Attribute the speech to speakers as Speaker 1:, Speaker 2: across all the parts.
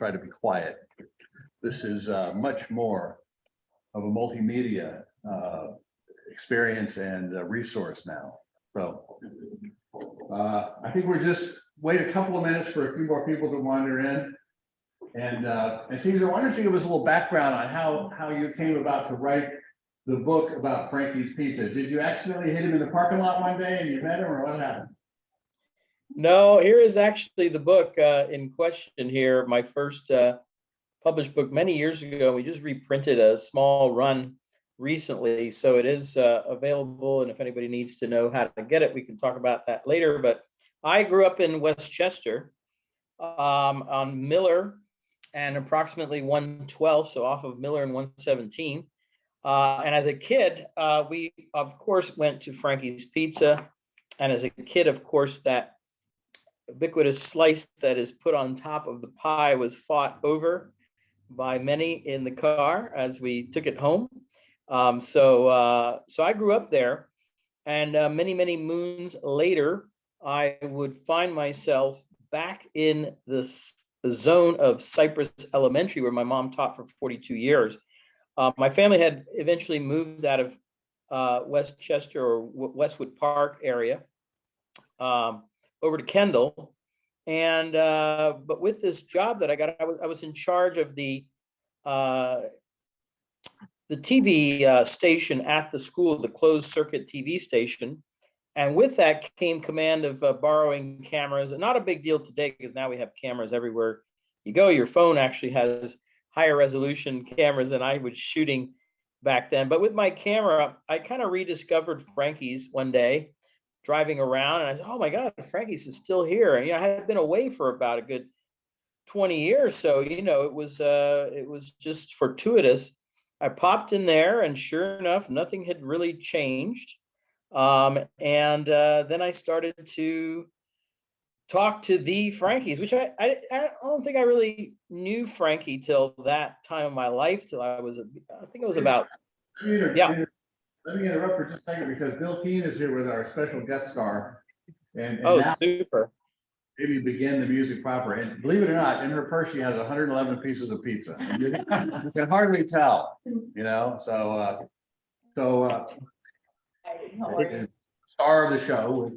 Speaker 1: try to be quiet. This is much more of a multimedia experience and resource now. So I think we're just wait a couple of minutes for a few more people to wander in. And Cesar, why don't you give us a little background on how you came about to write the book about Frankie's Pizza? Did you accidentally hit him in the parking lot one day and you met him, or what happened?
Speaker 2: No, here is actually the book in question here. My first published book many years ago. We just reprinted a small run recently, so it is available. And if anybody needs to know how to get it, we can talk about that later. But I grew up in Westchester on Miller and approximately 112, so off of Miller and 117. And as a kid, we of course went to Frankie's Pizza. And as a kid, of course, that ubiquitous slice that is put on top of the pie was fought over by many in the car as we took it home. So I grew up there, and many moons later, I would find myself back in the zone of Cypress Elementary, where my mom taught for 42 years. My family had eventually moved out of Westchester or Westwood Park area over to Kendall. And but with this job that I got, I was in charge of the TV station at the school, the closed circuit TV station. And with that came command of borrowing cameras. And not a big deal today, because now we have cameras everywhere you go. Your phone actually has higher resolution cameras than I was shooting back then. But with my camera, I kind of rediscovered Frankie's one day, driving around, and I said, oh my God, Frankie's is still here. And I had been away for about a good 20 years. So, it was just fortuitous. I popped in there, and sure enough, nothing had really changed. And then I started to talk to the Frankies, which I don't think I really knew Frankie till that time of my life, till I think it was about, yeah.
Speaker 1: Let me interrupt for just a second, because Bill Keane is here with our special guest star. And
Speaker 2: oh,
Speaker 1: now
Speaker 2: super.
Speaker 1: Maybe begin the music proper. And believe it or not, in her purse, she has 111 pieces of pizza. You can hardly tell, so star of the show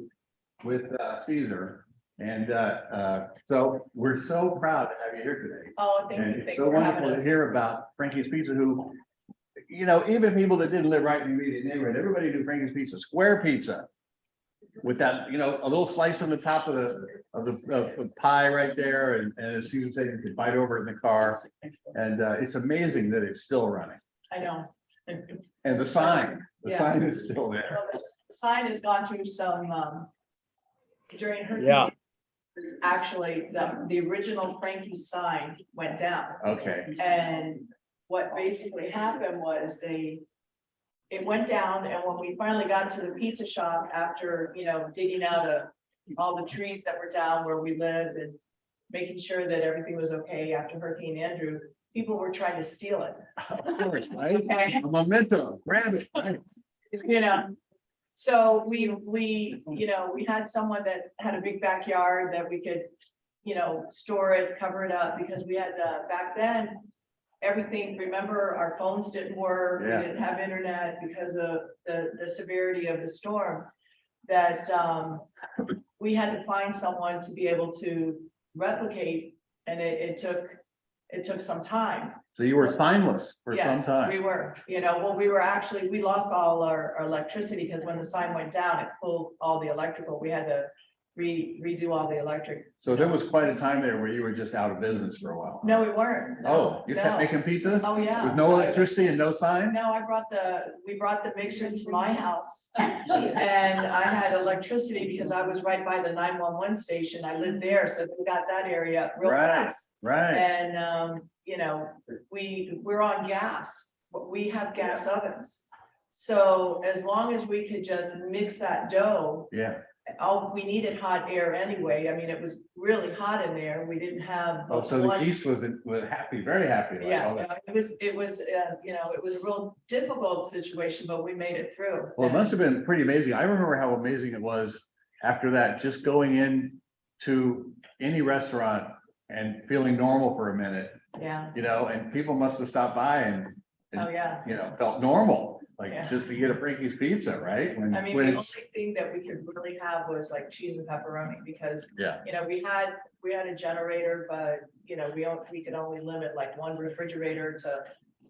Speaker 1: with Cesar. And so we're so proud to have you here today.
Speaker 3: Oh, thank
Speaker 1: and
Speaker 3: you.
Speaker 1: It's so wonderful to hear about Frankie's Pizza, who, even people that didn't live right in the immediate neighborhood, everybody knew Frankie's Pizza, square pizza, with that, a little slice on the top of the pie right there, and as Susan said, you could bite over it in the car, and it's amazing that it's still running.
Speaker 3: I know.
Speaker 1: And the sign is still there.
Speaker 3: Well, the sign has gone through some during her.
Speaker 2: Yeah.
Speaker 3: Actually, the original Frankie sign went down.
Speaker 1: Okay.
Speaker 3: And what basically happened was it went down, and when we finally got to the pizza shop after, digging out all the trees that were down where we lived and making sure that everything was okay after Hurricane Andrew, people were trying to steal it.
Speaker 1: Of course, right?
Speaker 3: Okay.
Speaker 1: A memento, grab it, right?
Speaker 3: So we had someone that had a big backyard that we could, store it, cover it up, because we had back then, everything, remember, our phones didn't work,
Speaker 1: Yeah.
Speaker 3: we didn't have internet because of the severity of the storm, that we had to find someone to be able to replicate, and it took some time.
Speaker 1: So you were signless for some time.
Speaker 3: We were, we lost all our electricity, because when the sign went down, it pulled all the electrical. We had to redo all the electric.
Speaker 1: So there was quite a time there where you were just out of business for a while.
Speaker 3: No, we weren't.
Speaker 1: Oh, you kept making pizza?
Speaker 3: Oh, yeah.
Speaker 1: With no electricity and no sign?
Speaker 3: No, we brought the mixer to my house, and I had electricity because I was right by the 911 station. I lived there, so we got that area real fast.
Speaker 1: Right.
Speaker 3: And we're on gas, but we have gas ovens. So as long as we could just mix that dough.
Speaker 1: Yeah.
Speaker 3: We needed hot air anyway. I mean, it was really hot in there. We didn't have.
Speaker 1: Oh, so the geese was happy, very happy.
Speaker 3: It was a real difficult situation, but we made it through.
Speaker 1: Well, it must have been pretty amazing. I remember how amazing it was after that, just going in to any restaurant and feeling normal for a minute,
Speaker 3: Yeah,
Speaker 1: you know, and people must have stopped by and,
Speaker 3: oh, yeah.
Speaker 1: you know, felt normal, like
Speaker 3: Yeah.
Speaker 1: just to get a Frankie's pizza, right? When,
Speaker 3: I mean,
Speaker 1: when
Speaker 3: the
Speaker 1: it's-
Speaker 3: only thing that we could really have was like cheese and pepperoni, because,
Speaker 1: yeah,
Speaker 3: you know, we had a generator, but, you know, we could only limit like one refrigerator to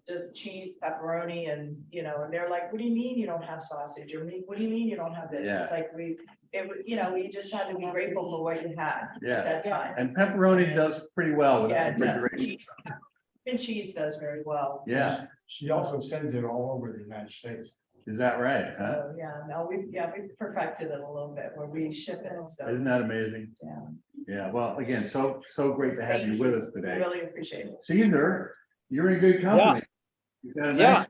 Speaker 3: just cheese, pepperoni, and, you know, and they're like, what do you mean you don't have sausage? Or what do you mean you don't have this?
Speaker 1: Yeah.
Speaker 3: It's like you know, we just had to be grateful for what you had
Speaker 1: Yeah.
Speaker 3: at that time.
Speaker 1: and pepperoni does pretty well with
Speaker 3: Yeah, it does.
Speaker 1: refrigeration.
Speaker 3: And cheese does very well.
Speaker 1: Yeah,
Speaker 4: She also sends it all over the United States.
Speaker 1: is that right? Huh?
Speaker 3: So, yeah, no, we perfected it a little bit where we ship it, so,
Speaker 1: Isn't that amazing?
Speaker 3: yeah.
Speaker 1: Yeah, well, again, so great to have you
Speaker 3: Thank
Speaker 1: with
Speaker 3: you.
Speaker 1: us today.
Speaker 3: Really appreciate it.
Speaker 1: Caesar, you're in good company. You got a
Speaker 2: Yeah.
Speaker 1: nice-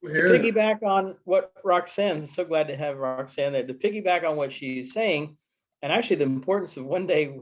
Speaker 2: To
Speaker 1: here.
Speaker 2: piggyback on what Roxanne, so glad to have Roxanne there, to piggyback on what she's saying, and actually the importance of one day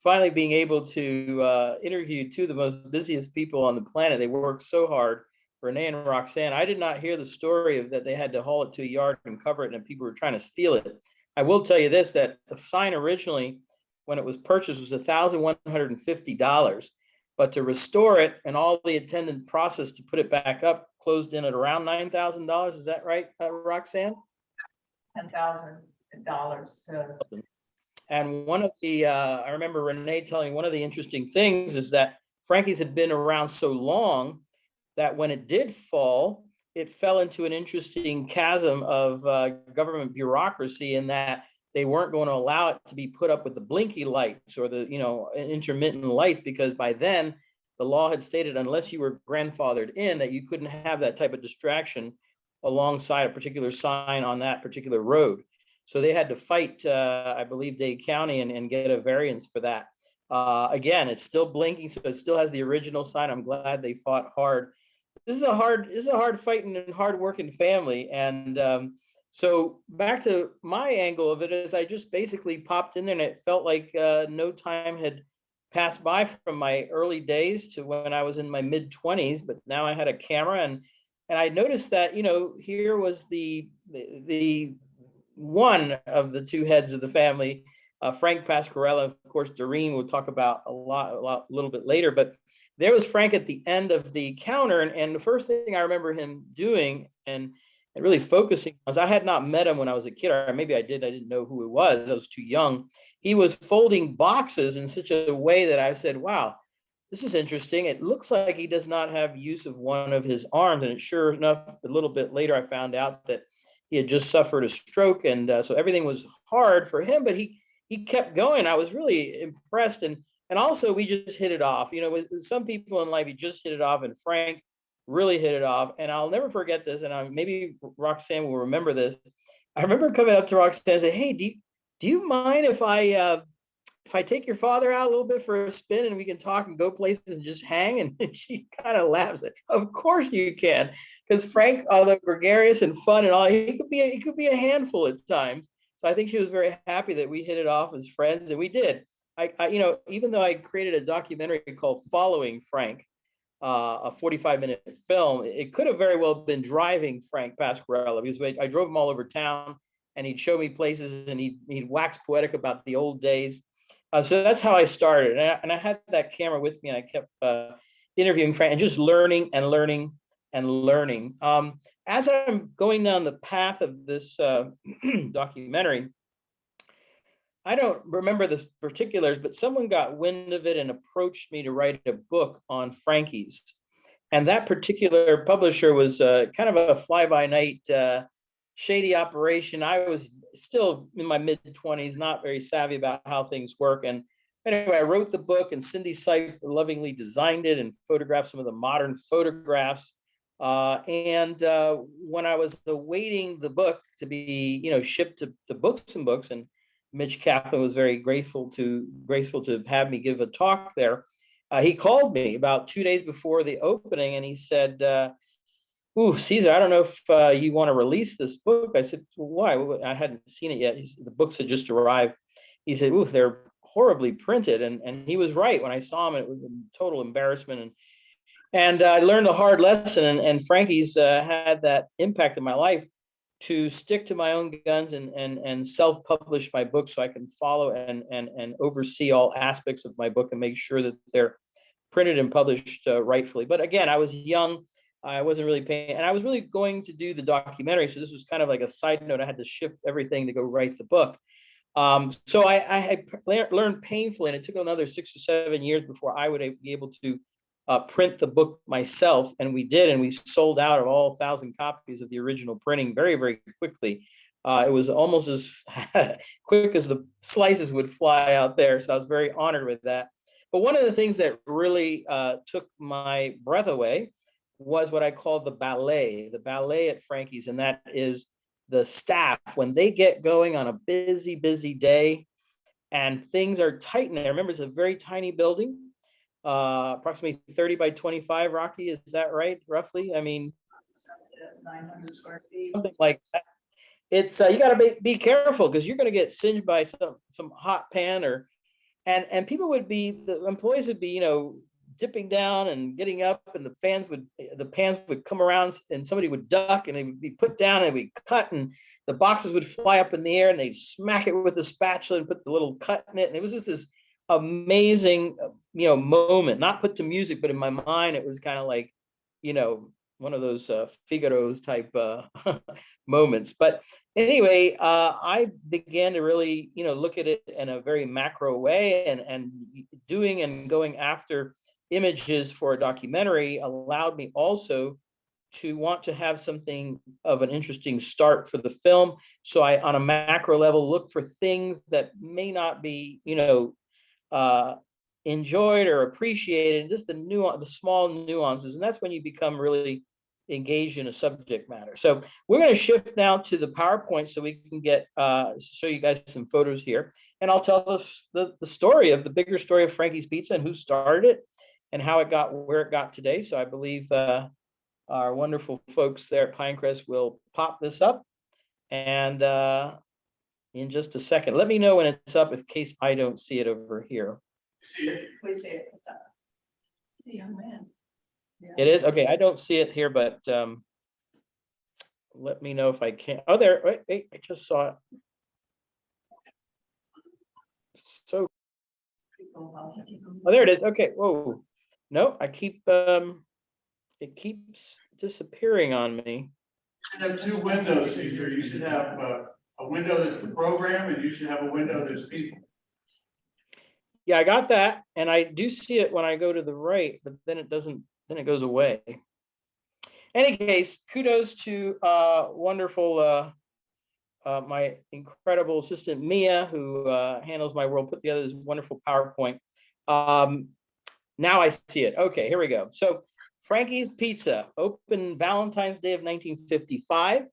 Speaker 2: finally being able to interview two of the most busiest people on the planet. They work so hard, Renee and Roxanne. I did not hear the story of that they had to haul it to a yard and cover it and people were trying to steal it. I will tell you this, that the sign originally, when it was purchased, was $1,150. But to restore it and all the attendant process to put it back up closed in at around $9,000. Is that right, Roxanne?
Speaker 3: $10,000 to,
Speaker 2: And one of the, I remember Renee telling me one of the interesting things is that Frankie's had been around so long that when it did fall, it fell into an interesting chasm of government bureaucracy in that they weren't going to allow it to be put up with the blinky lights or the, you know, intermittent lights, because by then the law had stated unless you were grandfathered in that you couldn't have that type of distraction alongside a particular sign on that particular road. So they had to fight, I believe, Dade County and get a variance for that. Again, it's still blinking, so it still has the original sign. I'm glad they fought hard. This is a hard fighting and hard working family. And so back to my angle of it is I just basically popped in there and it felt like no time had passed by from my early days to when I was in my mid 20s, but now I had a camera and I noticed that, you know, here was the one of the two heads of the family, Frank Pasquarella. Of course, Doreen will talk about a little bit later, but there was Frank at the end of the counter. And the first thing I remember him doing and really focusing on, I had not met him when I was a kid, or maybe I didn't know who he was. I was too young. He was folding boxes in such a way that I said, wow, this is interesting. It looks like he does not have use of one of his arms. And sure enough, a little bit later, I found out that he had just suffered a stroke. And so everything was hard for him, but he kept going. I was really impressed. And also we just hit it off. You know, with some people in life, you just hit it off, and Frank really hit it off. And I'll never forget this. And maybe Roxanne will remember this. I remember coming up to Roxanne and say, hey, do you mind if I take your father out a little bit for a spin and we can talk and go places and just hang? And she kind of laughs at, of course you can. Because Frank, although gregarious and fun and all, he could be a handful at times. So I think she was very happy that we hit it off as friends, and we did. I you know, even though I created a documentary called Following Frank, a 45-minute film, it could have very well been Driving Frank Pasquarella, because I drove him all over town and he'd show me places and he'd wax poetic about the old days. So that's how I started. And I had that camera with me and I kept interviewing Frank and just learning and learning and learning. As I'm going down the path of this documentary, I don't remember the particulars, but someone got wind of it and approached me to write a book on Frankies. And that particular publisher was kind of a fly-by-night shady operation. I was still in my mid-20s, not very savvy about how things work. And anyway, I wrote the book, and Cindy Sipe lovingly designed it and photographed some of the modern photographs. And when I was awaiting the book to be, you know, shipped to Books and Books, and Mitch Kaplan was very graceful to have me give a talk there. He called me about 2 days before the opening, and he said, "Ooh, Cesar, I don't know if you want to release this book." I said, "Why?" I hadn't seen it yet. The books had just arrived. He said, "Ooh, they're horribly printed," and he was right. When I saw him, it was a total embarrassment. And I learned a hard lesson, and Frankie's had that impact in my life. to stick to my own guns and self-publish my book so I can follow and oversee all aspects of my book and make sure that they're printed and published rightfully. But again, I was young. I wasn't really paying, and I was really going to do the documentary. So this was kind of like a side note. I had to shift everything to go write the book. So I had learned painfully, and it took another 6 or 7 years before I would be able to print the book myself. And we did, and we sold out of all 1,000 copies of the original printing very, very quickly. It was almost as quick as the slices would fly out there. So I was very honored with that. But one of the things that really took my breath away was what I call the ballet at Frankie's. And that is the staff, when they get going on a busy, busy day and things are tight in there. Remember, it's a very tiny building, approximately 30 by 25, Rocky, is that right, roughly? I mean,
Speaker 3: 900 square feet.
Speaker 2: something like that. It's you got to be careful because you're going to get singed by some hot pan and people would be, the employees would be, dipping down and getting up, and the pans would come around and somebody would duck and they would be put down and we'd cut, and the boxes would fly up in the air and they'd smack it with a spatula and put the little cut in it. And it was just this amazing, moment, not put to music, but in my mind, it was kind of like, one of those Figaro's type moments. But anyway, I began to really, look at it in a very macro way, and doing and going after images for a documentary allowed me also to want to have something of an interesting start for the film. So I, on a macro level, look for things that may not be, enjoyed or appreciated, just the small nuances. And that's when you become really engaged in a subject matter. So we're going to shift now to the PowerPoint so we can get show you guys some photos here. And I'll tell the story of the bigger story of Frankie's Pizza and who started it and how it got where it got today. So I believe our wonderful folks there at Pinecrest will pop this up. And in just a second, let me know when it's up in case I don't see it over here.
Speaker 3: We see it. It's up. It's a young man. Yeah.
Speaker 2: It is? Okay, I don't see it here, but let me know if I can. Oh, there, wait, I just saw it. So, oh, there it is. Okay, whoa. No, I keep, it keeps disappearing on me.
Speaker 1: You should have two windows, Cesar. You should have a window that's the program, and you should have a window that's people.
Speaker 2: Yeah, I got that, and I do see it when I go to the right, but then it doesn't, then it goes away. Any case, kudos to wonderful, my incredible assistant, Mia, who handles my world, put together this wonderful PowerPoint. Now I see it. Okay, here we go. So Frankie's Pizza opened Valentine's Day of 1955.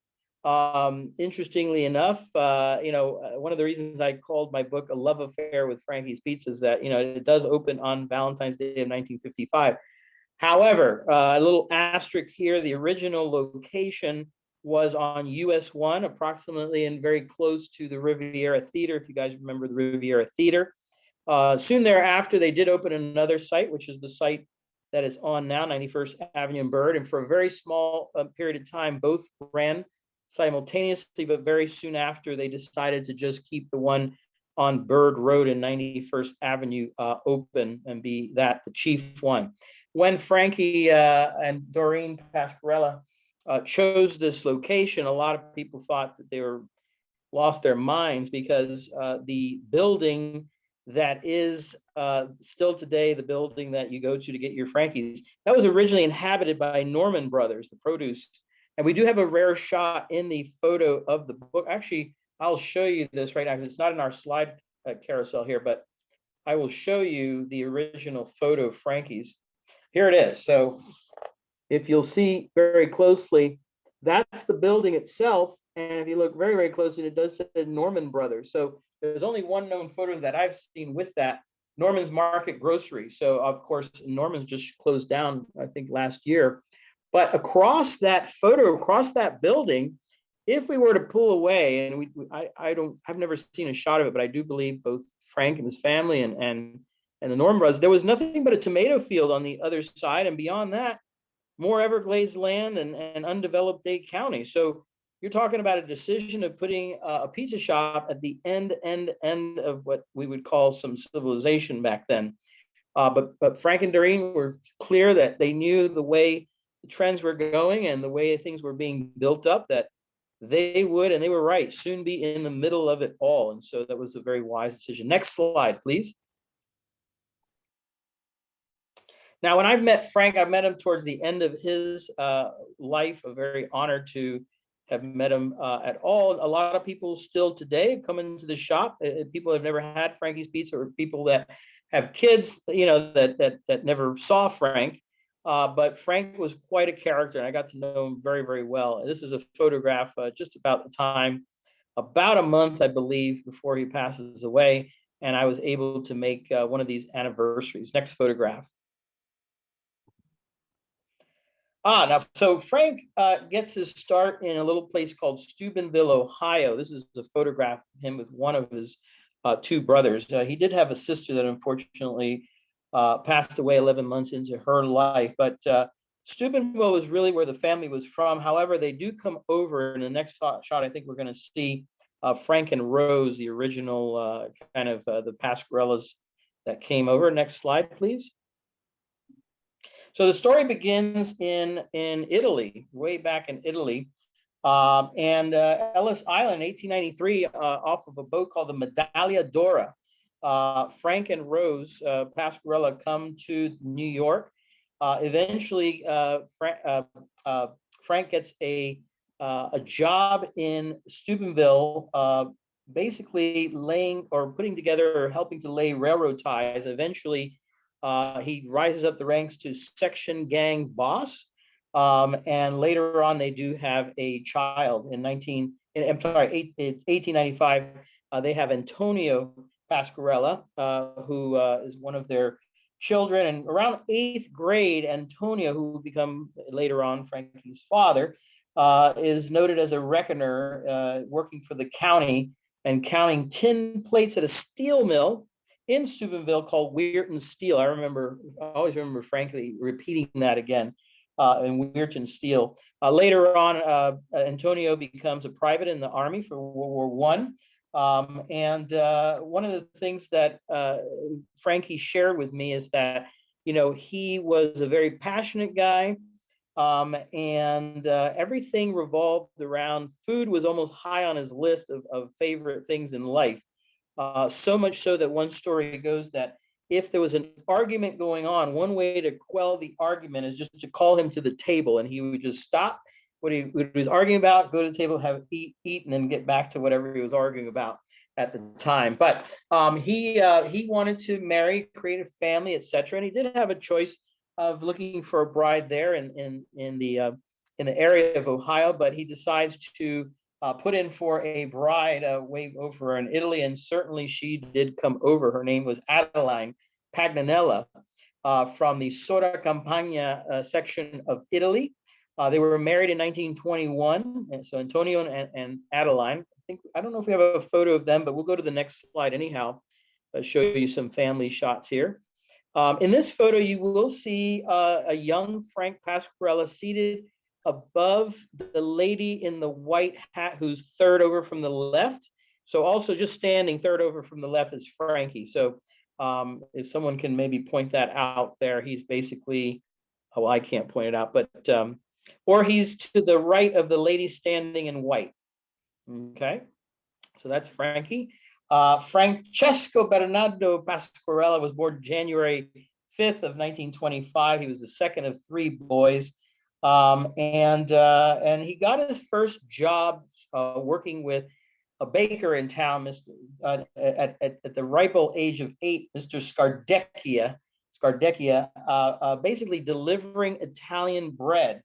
Speaker 2: Interestingly enough, one of the reasons I called my book A Love Affair with Frankie's Pizza is that, it does open on Valentine's Day of 1955. However, a little asterisk here, the original location was on US 1, approximately and very close to the Riviera Theater, if you guys remember the Riviera Theater. Soon thereafter, they did open another site, which is the site that is on now, 91st Avenue and Bird. And for a very small period of time, both ran simultaneously, but very soon after, they decided to just keep the one on Bird Road and 91st Avenue open and be that the chief one. When Frankie and Doreen Pasquarella chose this location, a lot of people thought that they lost their minds because the building that is still today the building that you go to get your Frankies, that was originally inhabited by Norman Brothers, the produce. And we do have a rare shot in the photo of the book. Actually, I'll show you this right now because it's not in our slide carousel here, but I will show you the original photo of Frankie's. Here it is. So if you'll see very closely, that's the building itself. And if you look very, very closely, it does say Norman Brothers. So there's only one known photo that I've seen with that, Norman's Market Grocery. So of course, Norman's just closed down, I think last year. But across that photo, across that building, if we were to pull away, and I've never seen a shot of it, but I do believe both Frank and his family and the Norman Brothers, there was nothing but a tomato field on the other side. And beyond that, more Everglades land and undeveloped Dade County. So you're talking about a decision of putting a pizza shop at the end of what we would call some civilization back then. But Frank and Doreen were clear that they knew the way the trends were going and the way things were being built up, that they would, and they were right, soon be in the middle of it all. And so that was a very wise decision. Next slide, please. Now, when I've met Frank, I've met him towards the end of his life. I'm very honored to have met him at all. A lot of people still today come into the shop. People have never had Frankie's Pizza, or people that have kids, that never saw Frank. But Frank was quite a character, and I got to know him very, very well. This is a photograph just about the time, about a month, I believe, before he passes away. And I was able to make one of these anniversaries. Next photograph. Now, so Frank gets his start in a little place called Steubenville, Ohio. This is a photograph of him with one of his two brothers. He did have a sister that unfortunately passed away 11 months into her life, but Steubenville was really where the family was from. However, they do come over in the next shot. I think we're going to see Frank and Rose, the original kind of the Pasquarellas that came over. Next slide, please. So the story begins in Italy, way back in Italy, and Ellis Island, 1893, off of a boat called the Medaglia d'Oro. Frank and Rose Pasquarella come to New York. Eventually, Frank gets a job in Steubenville, basically laying or putting together or helping to lay railroad ties. Eventually, he rises up the ranks to section gang boss, and later on they do have a child. In 1895, they have Antonio Pasquarella, who is one of their children. And around 8th grade, Antonio, who will become later on Frankie's father, is noted as a reckoner, working for the county and counting tin plates at a steel mill in Steubenville called Weirton Steel. I always remember Frankly repeating that again, in Weirton Steel. Later on, Antonio becomes a private in the Army for World War I. And one of the things that Frankie shared with me is that, he was a very passionate guy, and everything revolved around food. Was almost high on his list of favorite things in life. So much so that one story goes that if there was an argument going on, one way to quell the argument is just to call him to the table, and he would just stop what he was arguing about, go to the table, have eat, and then get back to whatever he was arguing about at the time. But he wanted to marry, create a family, etc. And he did have a choice of looking for a bride there in the area of Ohio, but he decides to put in for a bride way over in Italy, and certainly she did come over. Her name was Adeline Pagnanella, from the Sora Campagna section of Italy. They were married in 1921, and so Antonio and Adeline. I don't know if we have a photo of them, but we'll go to the next slide anyhow. I'll show you some family shots here. In this photo, you will see a young Frank Pasquarella seated above the lady in the white hat who's third over from the left. So also just standing third over from the left is Frankie. So if someone can maybe point that out there, he's basically, I can't point it out, but, or he's to the right of the lady standing in white. Okay, so that's Frankie. Francesco Bernardo Pasquarella was born January 5th of 1925. He was the second of 3 boys. And he got his first job working with a baker in town, at the ripe old age of 8, Mr. Scardecchia, basically delivering Italian bread.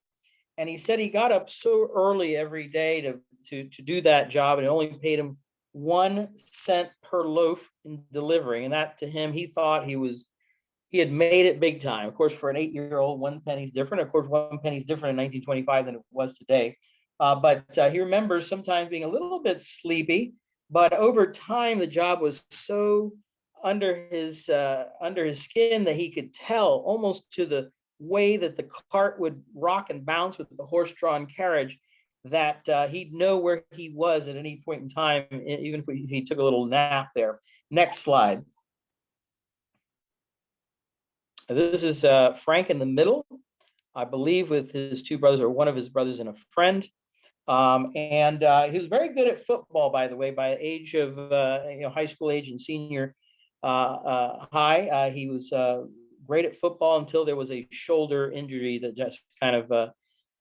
Speaker 2: And he said he got up so early every day to do that job, and it only paid him 1 cent per loaf in delivering. And that, to him, he thought he had made it big time. Of course, for an 8-year-old, 1 penny's different. Of course, 1 penny's different in 1925 than it was today. But he remembers sometimes being a little bit sleepy, but over time, the job was so under his skin that he could tell, almost to the way that the cart would rock and bounce with the horse-drawn carriage, that he'd know where he was at any point in time, even if he took a little nap there. Next slide. This is Frank in the middle, I believe, with his two brothers, or one of his brothers and a friend. And he was very good at football, by the way, by age of high school age and senior high. He was great at football until there was a shoulder injury that just kind of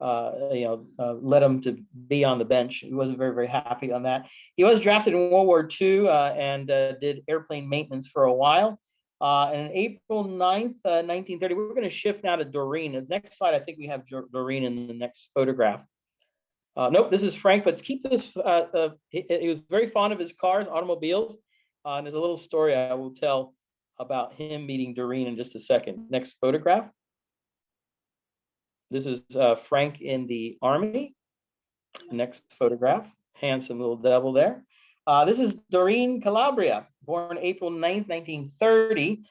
Speaker 2: led him to be on the bench. He wasn't very, very happy on that. He was drafted in World War II and did airplane maintenance for a while. And April 9th, 1930, we're going to shift now to Doreen. The next slide, I think we have Doreen in the next photograph. Nope, this is Frank, but keep this. He was very fond of his cars, automobiles. And there's a little story I will tell about him meeting Doreen in just a second. Next photograph. This is Frank in the Army. Next photograph, handsome little devil there. This is Doreen Calabria, born April 9th, 1930.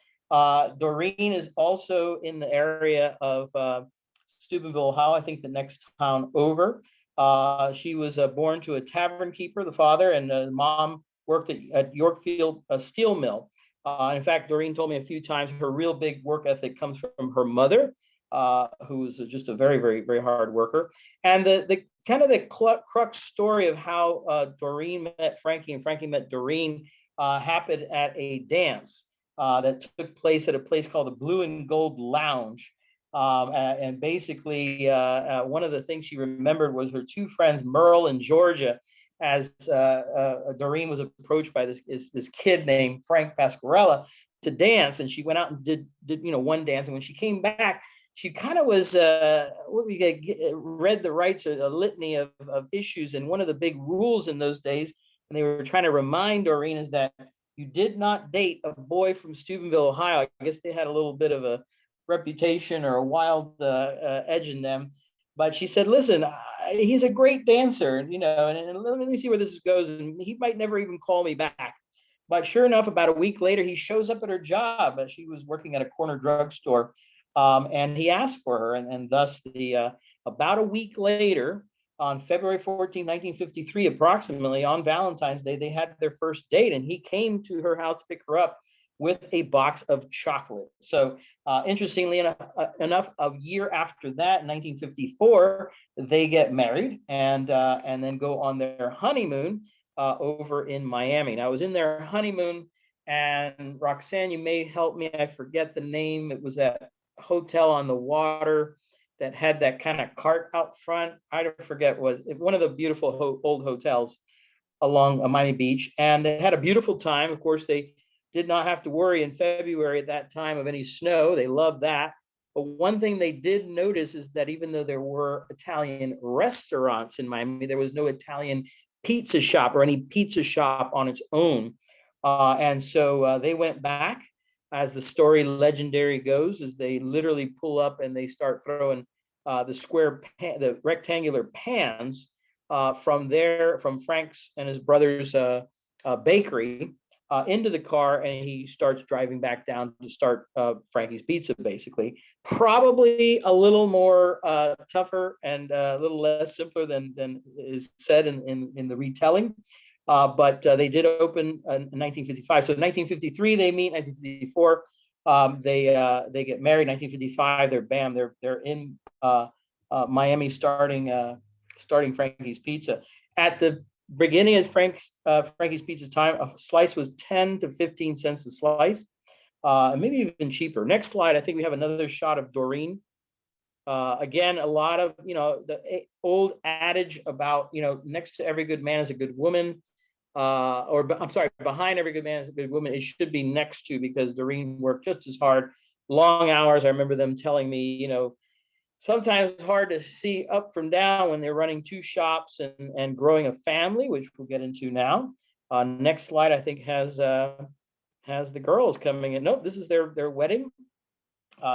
Speaker 2: Doreen is also in the area of Steubenville, Ohio, I think the next town over. She was born to a tavern keeper, the father, and the mom worked at Yorkfield Steel Mill. In fact, Doreen told me a few times her real big work ethic comes from her mother, who was just a very, very, very hard worker. And the kind of the crux story of how Doreen met Frankie and Frankie met Doreen happened at a dance that took place at a place called the Blue and Gold Lounge. And basically, one of the things she remembered was her two friends, Merle and Georgia, as Doreen was approached by this kid named Frank Pasquarella to dance. And she went out and did one dance. And when she came back, she kind of was read the rights, a litany of issues. And one of the big rules in those days, and they were trying to remind Doreen, is that you did not date a boy from Steubenville, Ohio. I guess they had a little bit of a reputation or a wild edge in them. But she said, listen, he's a great dancer, and let me see where this goes. And he might never even call me back. But sure enough, about a week later, he shows up at her job. She was working at a corner drugstore. And he asked for her, and thus about a week later, on February 14, 1953, approximately on Valentine's Day, they had their first date, and he came to her house to pick her up with a box of chocolate. So interestingly enough, a year after that, in 1954, they get married and then go on their honeymoon over in Miami. Now, I was in their honeymoon, and Roxanne, you may help me. I forget the name. It was that hotel on the water that had that kind of cart out front. I don't forget, was one of the beautiful old hotels along Miami Beach, and they had a beautiful time. Of course, they did not have to worry in February at that time of any snow. They loved that. But one thing they did notice is that even though there were Italian restaurants in Miami, there was no Italian pizza shop or any pizza shop on its own. And so they went back. As the story legendary goes, is they literally pull up and they start throwing the rectangular pans from Frank's and his brother's bakery into the car, and he starts driving back down to start Frankie's Pizza, basically. Probably a little more tougher and a little less simpler than is said in the retelling. But they did open in 1955. So in 1953 they meet. 1954 they get married. 1955 they're in Miami starting Frankie's Pizza. At the beginning of Frankie's Pizza's time, a slice was 10 to 15 cents a slice, maybe even cheaper. Next slide. I think we have another shot of Doreen. Again, a lot of the old adage about next to every good man is a good woman. Behind every good man is a good woman. It should be next to, because Doreen worked just as hard, long hours. I remember them telling me, sometimes it's hard to see up from down when they're running two shops and growing a family, which we'll get into now. Next slide, I think, has the girls coming in. Nope, this is their wedding.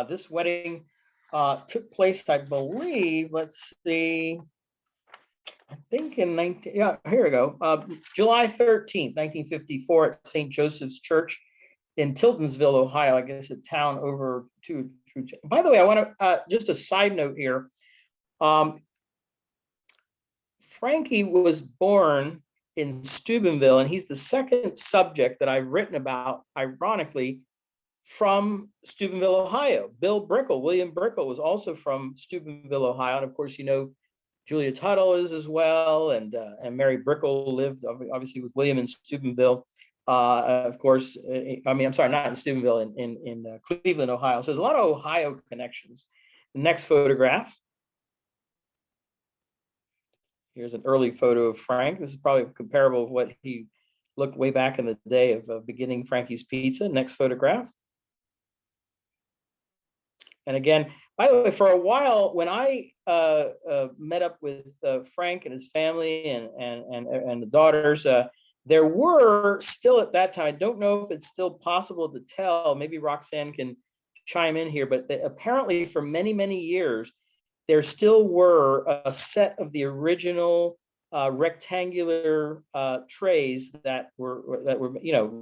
Speaker 2: This wedding took place, I believe, let's see, I think in here we go. July 13th, 1954 at St. Joseph's Church in Tiltonsville, Ohio. I guess a town over to. By the way, I want to just a side note here. Frankie was born in Steubenville, and he's the second subject that I've written about, ironically, from Steubenville, Ohio. William Brickell was also from Steubenville, Ohio. And of course, you know, Julia Tuttle is as well. And Mary Brickell lived obviously with William in Steubenville. Of course, I mean, I'm sorry, not in Steubenville, in Cleveland, Ohio. So there's a lot of Ohio connections. The next photograph. Here's an early photo of Frank. This is probably comparable with what he looked way back in the day of beginning Frankie's Pizza. Next photograph. And again, by the way, for a while, when I met up with Frank and his family and the daughters, there were still at that time, I don't know if it's still possible to tell, maybe Roxanne can chime in here, but apparently for many, many years, there still were a set of the original rectangular trays that were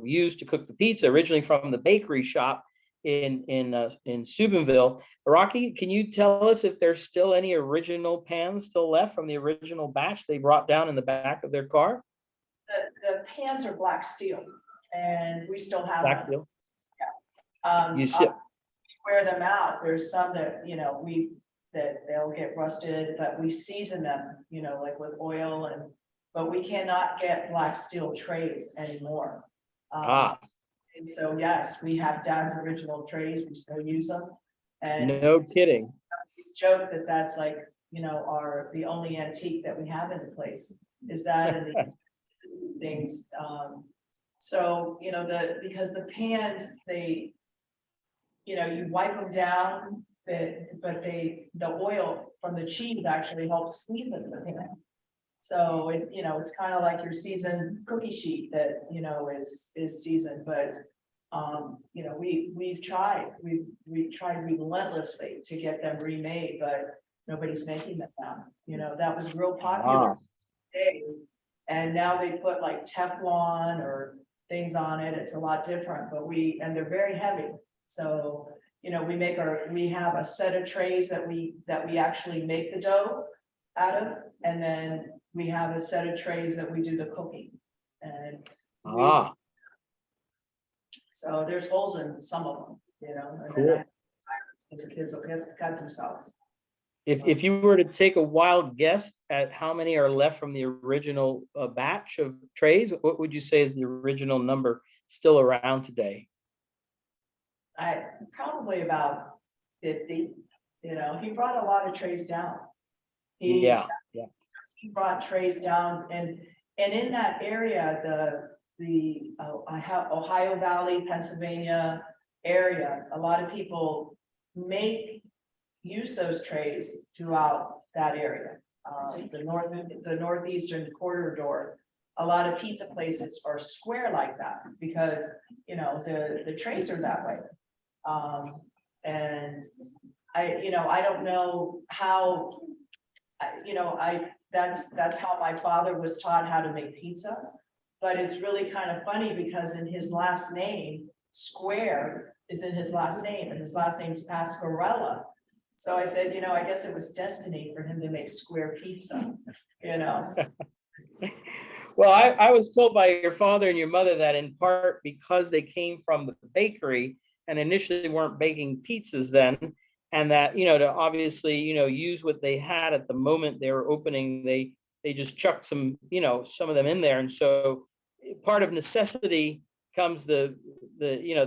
Speaker 2: used to cook the pizza, originally from the bakery shop in Steubenville. Rocky, can you tell us if there's still any original pans still left from the original batch they brought down in the back of their car?
Speaker 3: The pans are black steel, and we still have
Speaker 2: Black
Speaker 3: them.
Speaker 2: steel.
Speaker 3: Yeah.
Speaker 2: You see,
Speaker 3: Wear them out. There's some that, you know, that they'll get rusted, but we season them, you know, like with oil, but we cannot get black steel trays anymore. And so, yes, we have Dad's original trays. We still use them. And
Speaker 2: no kidding.
Speaker 3: we joke that that's like, you know, the only antique that we have in the place is that and the things. So, you know, because the pans, they, you know, you wipe them down, but the oil from the cheese actually helps season the pan. So it, you know, it's kind of like your seasoned cookie sheet that, you know, is seasoned, but you know, we've tried relentlessly to get them remade, but nobody's making them now. You know, that was real popular today, and now they put like Teflon or things on it. It's a lot different, but and they're very heavy. So, you know, we have a set of trays that we actually make the dough out of, and then we have a set of trays that we do the cooking. And so there's holes in some of them, you know. And
Speaker 2: cool.
Speaker 3: then the kids will cut themselves.
Speaker 2: If you were to take a wild guess at how many are left from the original batch of trays, what would you say is the original number still around today?
Speaker 3: Probably about 50. You know, he brought a lot of trays down. He brought trays down, and in that area, the Ohio Valley, Pennsylvania area, a lot of people use those trays throughout that area. The northeastern corridor, a lot of pizza places are square like that because, you know, the trays are that way. And I don't know how, that's how my father was taught how to make pizza. But it's really kind of funny because in his last name, Square is in his last name, and his last name is Pasquarella. So I said, you know, I guess it was destiny for him to make square pizza, you know.
Speaker 2: Well, I was told by your father and your mother that in part because they came from the bakery and initially weren't baking pizzas then, and that, you know, to obviously, you know, use what they had at the moment they were opening, they just chucked some, you know, some of them in there. And so part of necessity comes the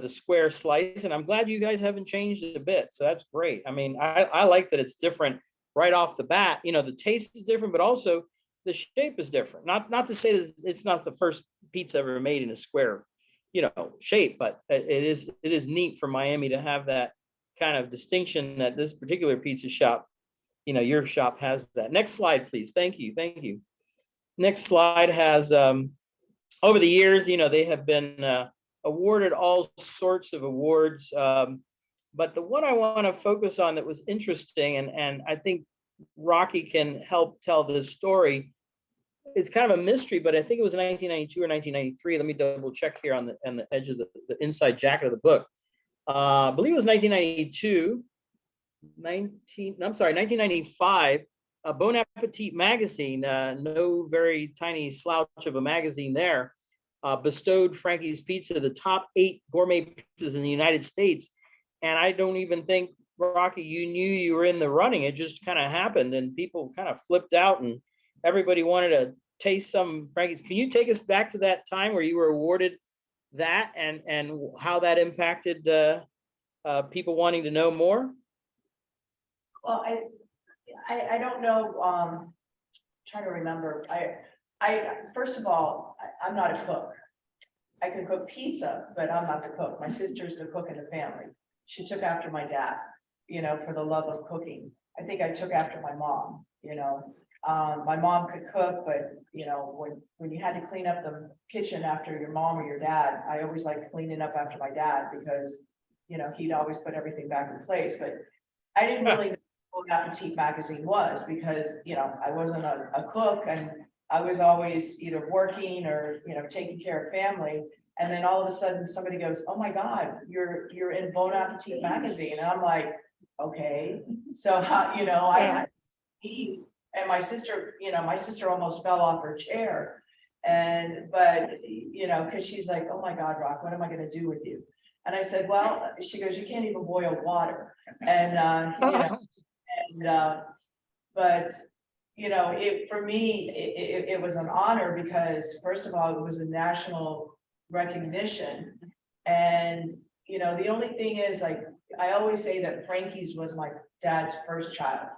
Speaker 2: square slice, and I'm glad you guys haven't changed it a bit. So that's great. I mean, I like that it's different right off the bat. You know, the taste is different, but also the shape is different. Not to say that it's not the first pizza ever made in a square, you know, shape, but it is neat for Miami to have that kind of distinction that this particular pizza shop, you know, your shop has that. Next slide, please. Thank you. Next slide has over the years, you know, they have been awarded all sorts of awards, but the one I want to focus on that was interesting, and I think Rocky can help tell this story. It's kind of a mystery, but I think it was 1992 or 1993. Let me double check here on the edge of the inside jacket of the book. I believe it was 1995. Bon Appetit magazine, no very tiny slouch of a magazine there, bestowed Frankie's Pizza the top 8 gourmet pizzas in the United States. And I don't even think, Rocky, you knew you were in the running. It just kind of happened and people kind of flipped out and everybody wanted to taste some Frankie's. Can you take us back to that time where you were awarded that and how that impacted people wanting to know more?
Speaker 3: Well, I don't know, trying to remember, first of all, I'm not a cook. I can cook pizza, but I'm not the cook. My sister's the cook in the family. She took after my dad, you know, for the love of cooking. I think I took after my mom, you know. My mom could cook, but you know, when you had to clean up the kitchen after your mom or your dad, I always liked cleaning up after my dad because, you know, he'd always put everything back in place. But I didn't really know what Appetit magazine was because, you know, I wasn't a cook and I was always either working or, you know, taking care of family. And then all of a sudden somebody goes, "Oh my God, you're in Bon Appetit magazine." And I'm like, okay, so how, you know, I had to eat. And my sister, you know, my sister almost fell off her chair. But, you know, because she's like, "Oh my God, Rock, what am I going to do with you?" And I said, well, she goes, "You can't even boil water." And, you know, but, you know, for me, it was an honor because first of all, it was a national recognition. And, you know, the only thing is, like, I always say that Frankie's was my dad's first child.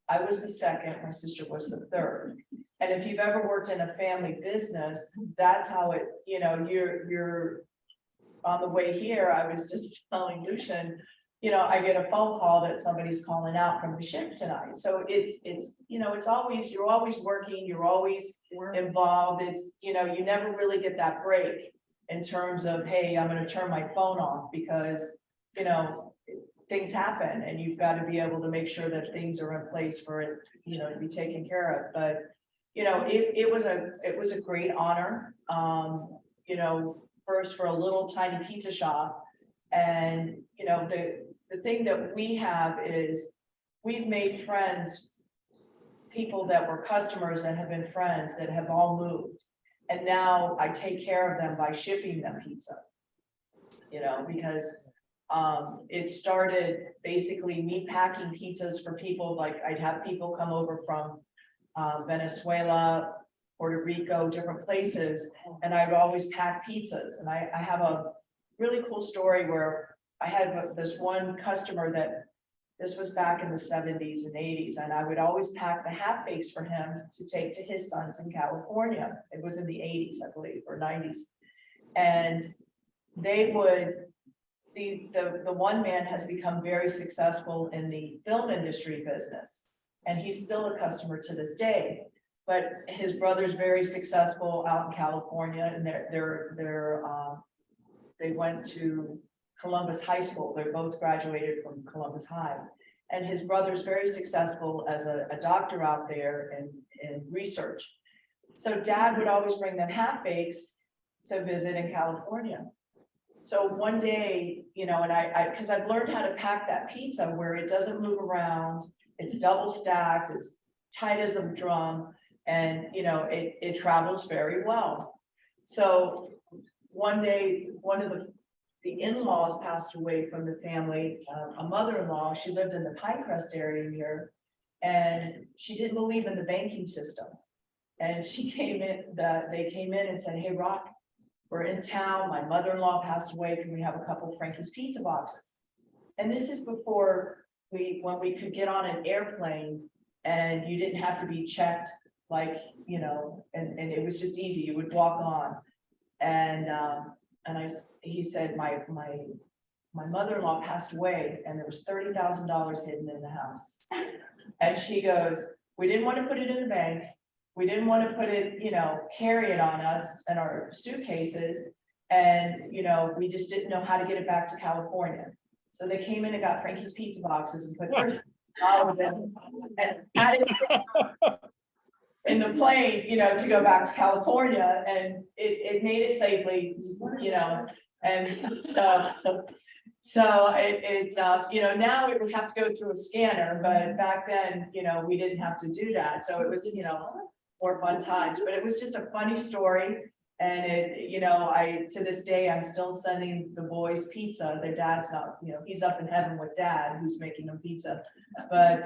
Speaker 3: I was the second, my sister was the third. And if you've ever worked in a family business, that's how it, you know, you're on the way here. I was just telling Lucian, you know, I get a phone call that somebody's calling out from the ship tonight. So it's, you know, it's always, you're always working, you're always involved. It's, you know, you never really get that break in terms of, hey, I'm going to turn my phone off because, you know, things happen and you've got to be able to make sure that things are in place for it, you know, to be taken care of. But, you know, it was a great honor, you know, first for a little tiny pizza shop. And, you know, the thing that we have is we've made friends, people that were customers that have been friends that have all moved. And now I take care of them by shipping them pizza, you know, because it started basically me packing pizzas for people. Like I'd have people come over from Venezuela, Puerto Rico, different places, and I'd always pack pizzas. And I have a really cool story where I had this one customer that this was back in the 70s and 80s, and I would always pack the half bakes for him to take to his sons in California. It was in the 80s, I believe, or 90s. And they would, the one man has become very successful in the film industry business, and he's still a customer to this day. But his brother's very successful out in California, and they went to Columbus High School. They're both graduated from Columbus High, and his brother's very successful as a doctor out there in research. So Dad would always bring them half bakes to visit in California. So one day, you know, and because I've learned how to pack that pizza where it doesn't move around, it's double stacked, it's tight as a drum, and, you know, it travels very well. So one day, one of the in-laws passed away from the family, a mother-in-law. She lived in the Pinecrest area here, and she didn't believe in the banking system. And she came in, they came in and said, "Hey, Rock, we're in town. My mother-in-law passed away. Can we have a couple of Frankie's pizza boxes?" And this is before when we could get on an airplane and you didn't have to be checked, like, you know, and it was just easy. You would walk on. And he said, my mother-in-law passed away and there was $30,000 hidden in the house. And she goes, "We didn't want to put it in the bank. We didn't want to put it, you know, carry it on us in our suitcases. And, you know, we just didn't know how to get it back to California. So they came in and got Frankie's pizza boxes and put $30,000 in and added in the plane, you know, to go back to California. And it made it safely, you know. And So you know, now it would have to go through a scanner, but back then, you know, we didn't have to do that. So it was, you know, more fun times, but it was just a funny story. And it, you know, to this day, I'm still sending the boys pizza. Their dad's not, you know, he's up in heaven with dad, who's making them pizza. But,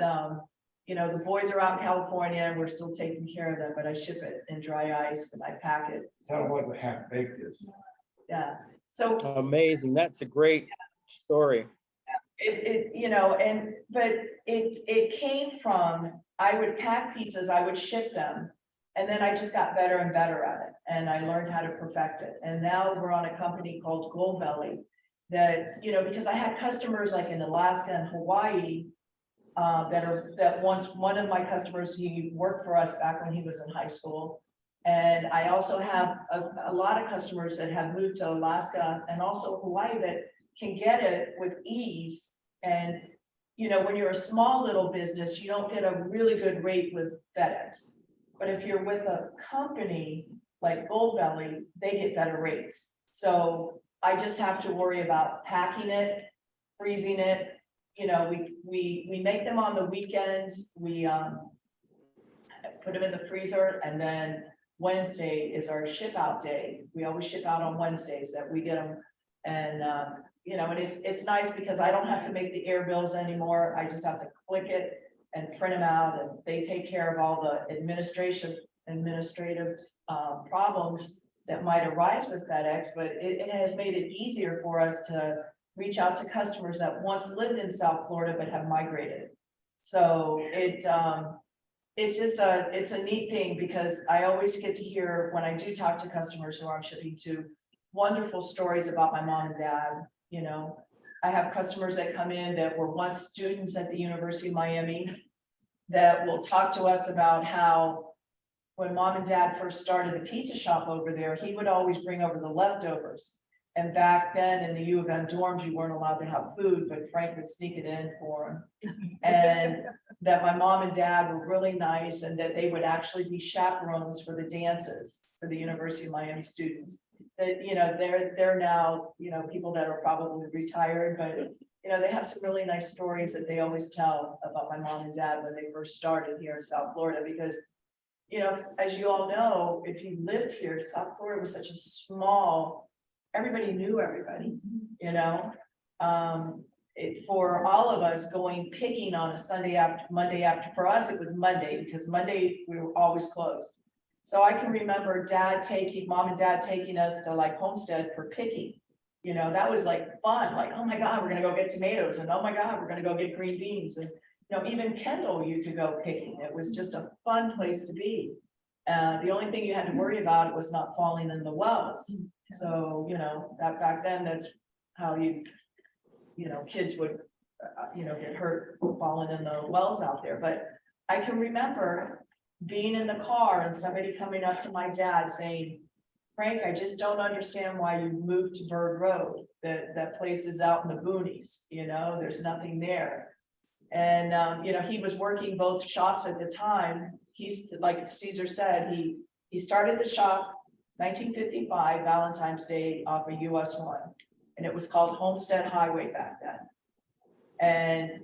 Speaker 3: you know, the boys are out in California and we're still taking care of them, but I ship it in dry ice and I pack it.
Speaker 4: Sounds like the half baked is.
Speaker 3: Yeah. So
Speaker 2: Amazing. That's a great story.
Speaker 3: you know, but it came from, I would pack pizzas, I would ship them. And then I just got better and better at it and I learned how to perfect it. And now we're on a company called Goldbelly that, you know, because I had customers like in Alaska and Hawaii. That once one of my customers, he worked for us back when he was in high school. And I also have a lot of customers that have moved to Alaska and also Hawaii that can get it with ease. And, you know, when you're a small little business, you don't get a really good rate with FedEx. But if you're with a company like Goldbelly, they get better rates. So I just have to worry about packing it, freezing it. You know, we make them on the weekends. We put them in the freezer, and then Wednesday is our ship out day. We always ship out on Wednesdays that we get them. And you know, and it's nice because I don't have to make the air bills anymore. I just have to click it and print them out, and they take care of all the administrative problems that might arise with FedEx, but it has made it easier for us to reach out to customers that once lived in South Florida but have migrated. So it's a neat thing because I always get to hear when I do talk to customers who I'm shipping to, wonderful stories about my mom and dad. You know, I have customers that come in that were once students at the University of Miami that will talk to us about how when mom and dad first started the pizza shop over there, he would always bring over the leftovers. And back then in the U of M dorms, you weren't allowed to have food, but Frank would sneak it in for him. And that my mom and dad were really nice and that they would actually be chaperones for the dances for the University of Miami students. That, you know, they're now, you know, people that are probably retired, but you know, they have some really nice stories that they always tell about my mom and dad when they first started here in South Florida, because, you know, as you all know, if you lived here, South Florida was such a small, everybody knew everybody, you know. For all of us going picking on a Monday after, for us, it was Monday because Monday we were always closed. So I can remember mom and dad taking us to like Homestead for picking. You know, that was like fun, like, oh my God, we're gonna go get tomatoes, and oh my God, we're gonna go get green beans. And, you know, even Kendall, you could go picking. It was just a fun place to be. The only thing you had to worry about was not falling in the wells. So, you know, that back then, that's how you know, kids would, you know, get hurt falling in the wells out there. But I can remember being in the car and somebody coming up to my dad saying, Frank, I just don't understand why you moved to Bird Road. That place is out in the boonies, you know, there's nothing there. And, you know, he was working both shops at the time. He's, like Cesar said, he started the shop 1955, Valentines Day off of US 1. And it was called Homestead Highway back then. And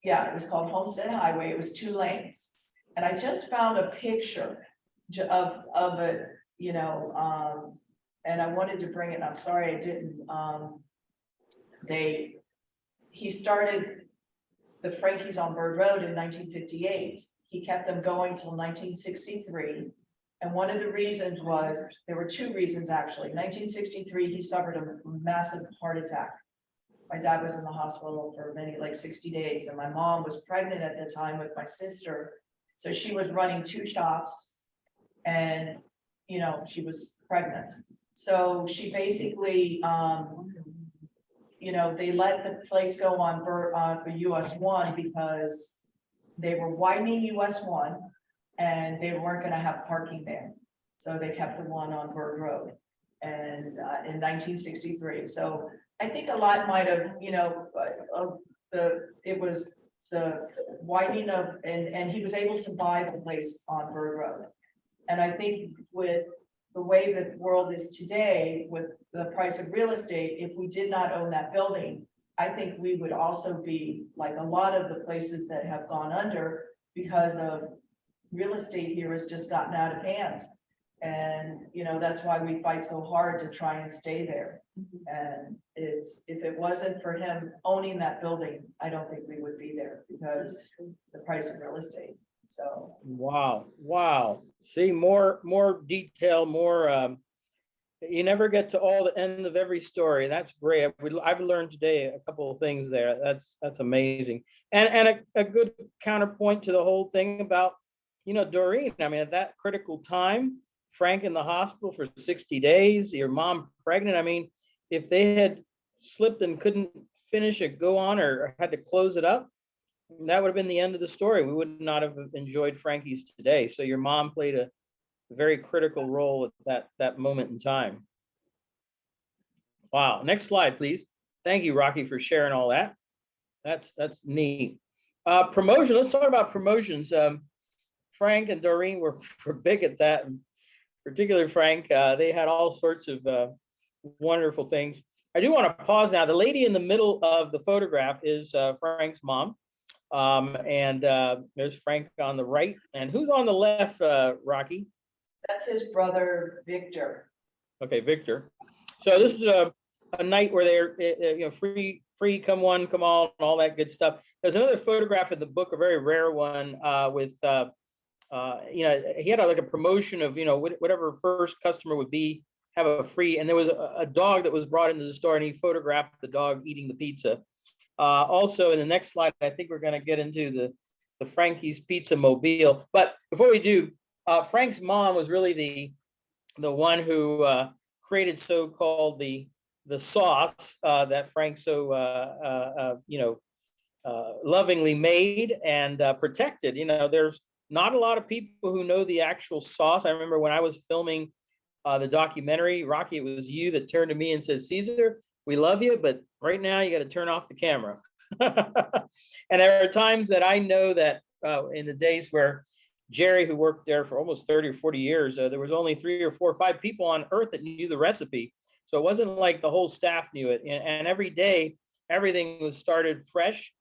Speaker 3: yeah, it was called Homestead Highway. It was 2 lanes. And I just found a picture of it, you know, and I wanted to bring it. I'm sorry I didn't. He started the Frankies on Bird Road in 1958. He kept them going till 1963. And one of the reasons was, there were 2 reasons actually. 1963, he suffered a massive heart attack. My dad was in the hospital for like 60 days, and my mom was pregnant at the time with my sister. So she was running 2 shops and, you know, she was pregnant. So she basically, you know, they let the place go on for US 1 because they were widening US 1 and they weren't going to have parking there. So they kept the one on Bird Road and in 1963. So I think a lot might have, you know, it was the widening of, and he was able to buy the place on Bird Road. And I think with the way the world is today with the price of real estate, if we did not own that building, I think we would also be like a lot of the places that have gone under because of real estate here has just gotten out of hand. And, you know, that's why we fight so hard to try and stay there. And it's, if it wasn't for him owning that building, I don't think we would be there because the price of real estate. So.
Speaker 2: Wow, wow. See, more detail, more, you never get to all the end of every story. That's great. I've learned today a couple of things there. That's amazing. And a good counterpoint to the whole thing about, you know, Doreen, I mean, at that critical time, Frank in the hospital for 60 days, your mom pregnant. I mean, if they had slipped and couldn't finish it, go on, or had to close it up, that would have been the end of the story. We would not have enjoyed Frankie's today. So your mom played a very critical role at that moment in time. Wow. Next slide, please. Thank you, Rocky, for sharing all that. That's neat. Promotion. Let's talk about promotions. Frank and Doreen were big at that. Particularly Frank, they had all sorts of wonderful things. I do want to pause now. The lady in the middle of the photograph is Frank's mom. And there's Frank on the right. And who's on the left, Rocky?
Speaker 3: That's his brother, Victor.
Speaker 2: Okay, Victor. So this is a night where they're, you know, free, come one, come all, and all that good stuff. There's another photograph in the book, a very rare one with, you know, he had like a promotion of, you know, whatever first customer would be, have a free, and there was a dog that was brought into the store and he photographed the dog eating the pizza. Also in the next slide, I think we're going to get into the Frankie's Pizza Mobile. But before we do, Frank's mom was really the one who created so-called the sauce that Frank so you know, lovingly made and protected. You know, there's not a lot of people who know the actual sauce. I remember when I was filming the documentary, Rocky, it was you that turned to me and said, Cesar, we love you, but right now you got to turn off the camera. And there are times that I know that in the days where Jerry, who worked there for almost 30 or 40 years, there was only 3 or 4 or 5 people on earth that knew the recipe. So it wasn't like the whole staff knew it. And every day, everything was started fresh,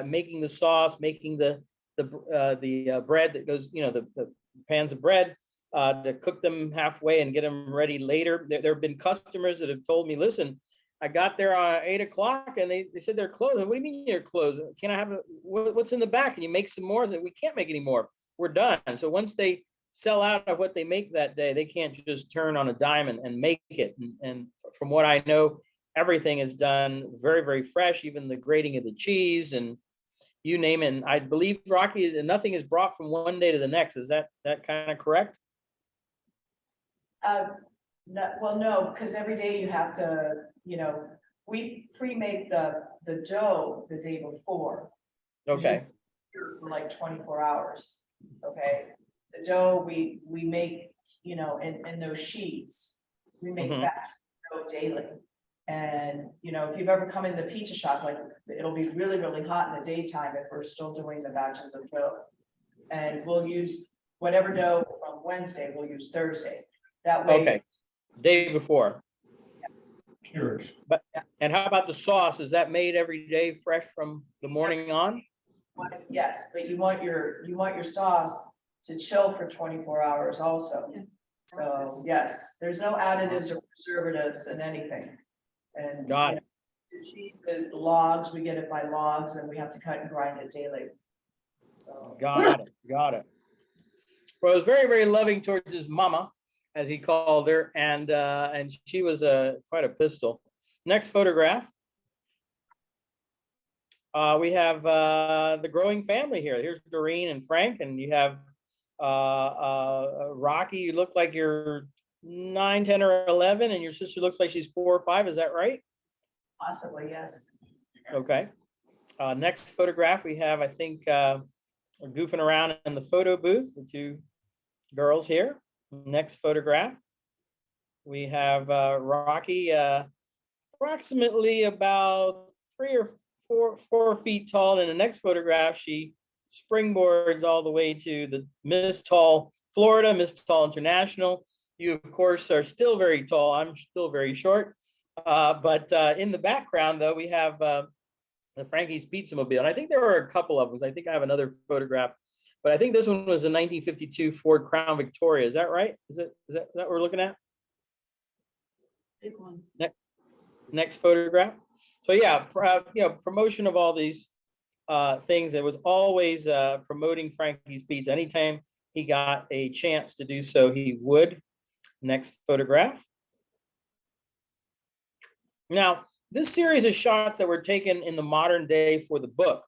Speaker 2: making the sauce, making the bread that goes, you know, the pans of bread, to cook them halfway and get them ready later. There have been customers that have told me, listen, I got there at 8 o'clock and they said they're closed. What do you mean you're closed? Can I have what's in the back? Can you make some more? I said, we can't make any more. We're done. So once they sell out of what they make that day, they can't just turn on a dime and make it. And from what I know, everything is done very, very fresh, even the grating of the cheese and you name it. And I believe, Rocky, nothing is brought from one day to the next. Is that kind of correct?
Speaker 3: No, well, no, because every day you have to, you know, we pre-make the dough the day before.
Speaker 2: Okay.
Speaker 3: For like 24 hours. Okay. The dough we make, you know, in those sheets, we make batches of dough daily. And, you know, if you've ever come in the pizza shop, like it'll be really, really hot in the daytime if we're still doing the batches of dough. And we'll use whatever dough from Wednesday, we'll use Thursday. That way.
Speaker 2: Okay. Day before.
Speaker 3: Yes.
Speaker 4: Sure.
Speaker 2: But and how about the sauce? Is that made every day fresh from the morning on?
Speaker 3: Yes, but you want your sauce to chill for 24 hours also. So yes, there's no additives or preservatives in anything. And
Speaker 2: Got it.
Speaker 3: The cheese is logs, we get it by logs and we have to cut and grind it daily. So.
Speaker 2: Got it. Well, it was very, very loving towards his mama, as he called her, and she was quite a pistol. Next photograph. We have the growing family here. Here's Doreen and Frank, and you have Rocky. You look like you're 9, 10, or 11, and your sister looks like she's 4 or 5. Is that right?
Speaker 3: Possibly, yes.
Speaker 2: Okay. Next photograph, we have, I think, goofing around in the photo booth, the 2 girls here. Next photograph, we have Rocky, approximately about 3 or 4 feet tall. And in the next photograph, she springboards all the way to the Miss Tall Florida, Miss Tall International. You, of course, are still very tall. I'm still very short. But in the background, though, we have the Frankie's Pizza Mobile. And I think there were a couple of them. I think I have another photograph. But I think this one was a 1952 Ford Crown Victoria. Is that right? Is that what we're looking at?
Speaker 3: Big one.
Speaker 2: Next photograph. So yeah, promotion of all these things. It was always promoting Frankie's Pizza. Anytime he got a chance to do so, he would. Next photograph. Now, this series of shots that were taken in the modern day for the book,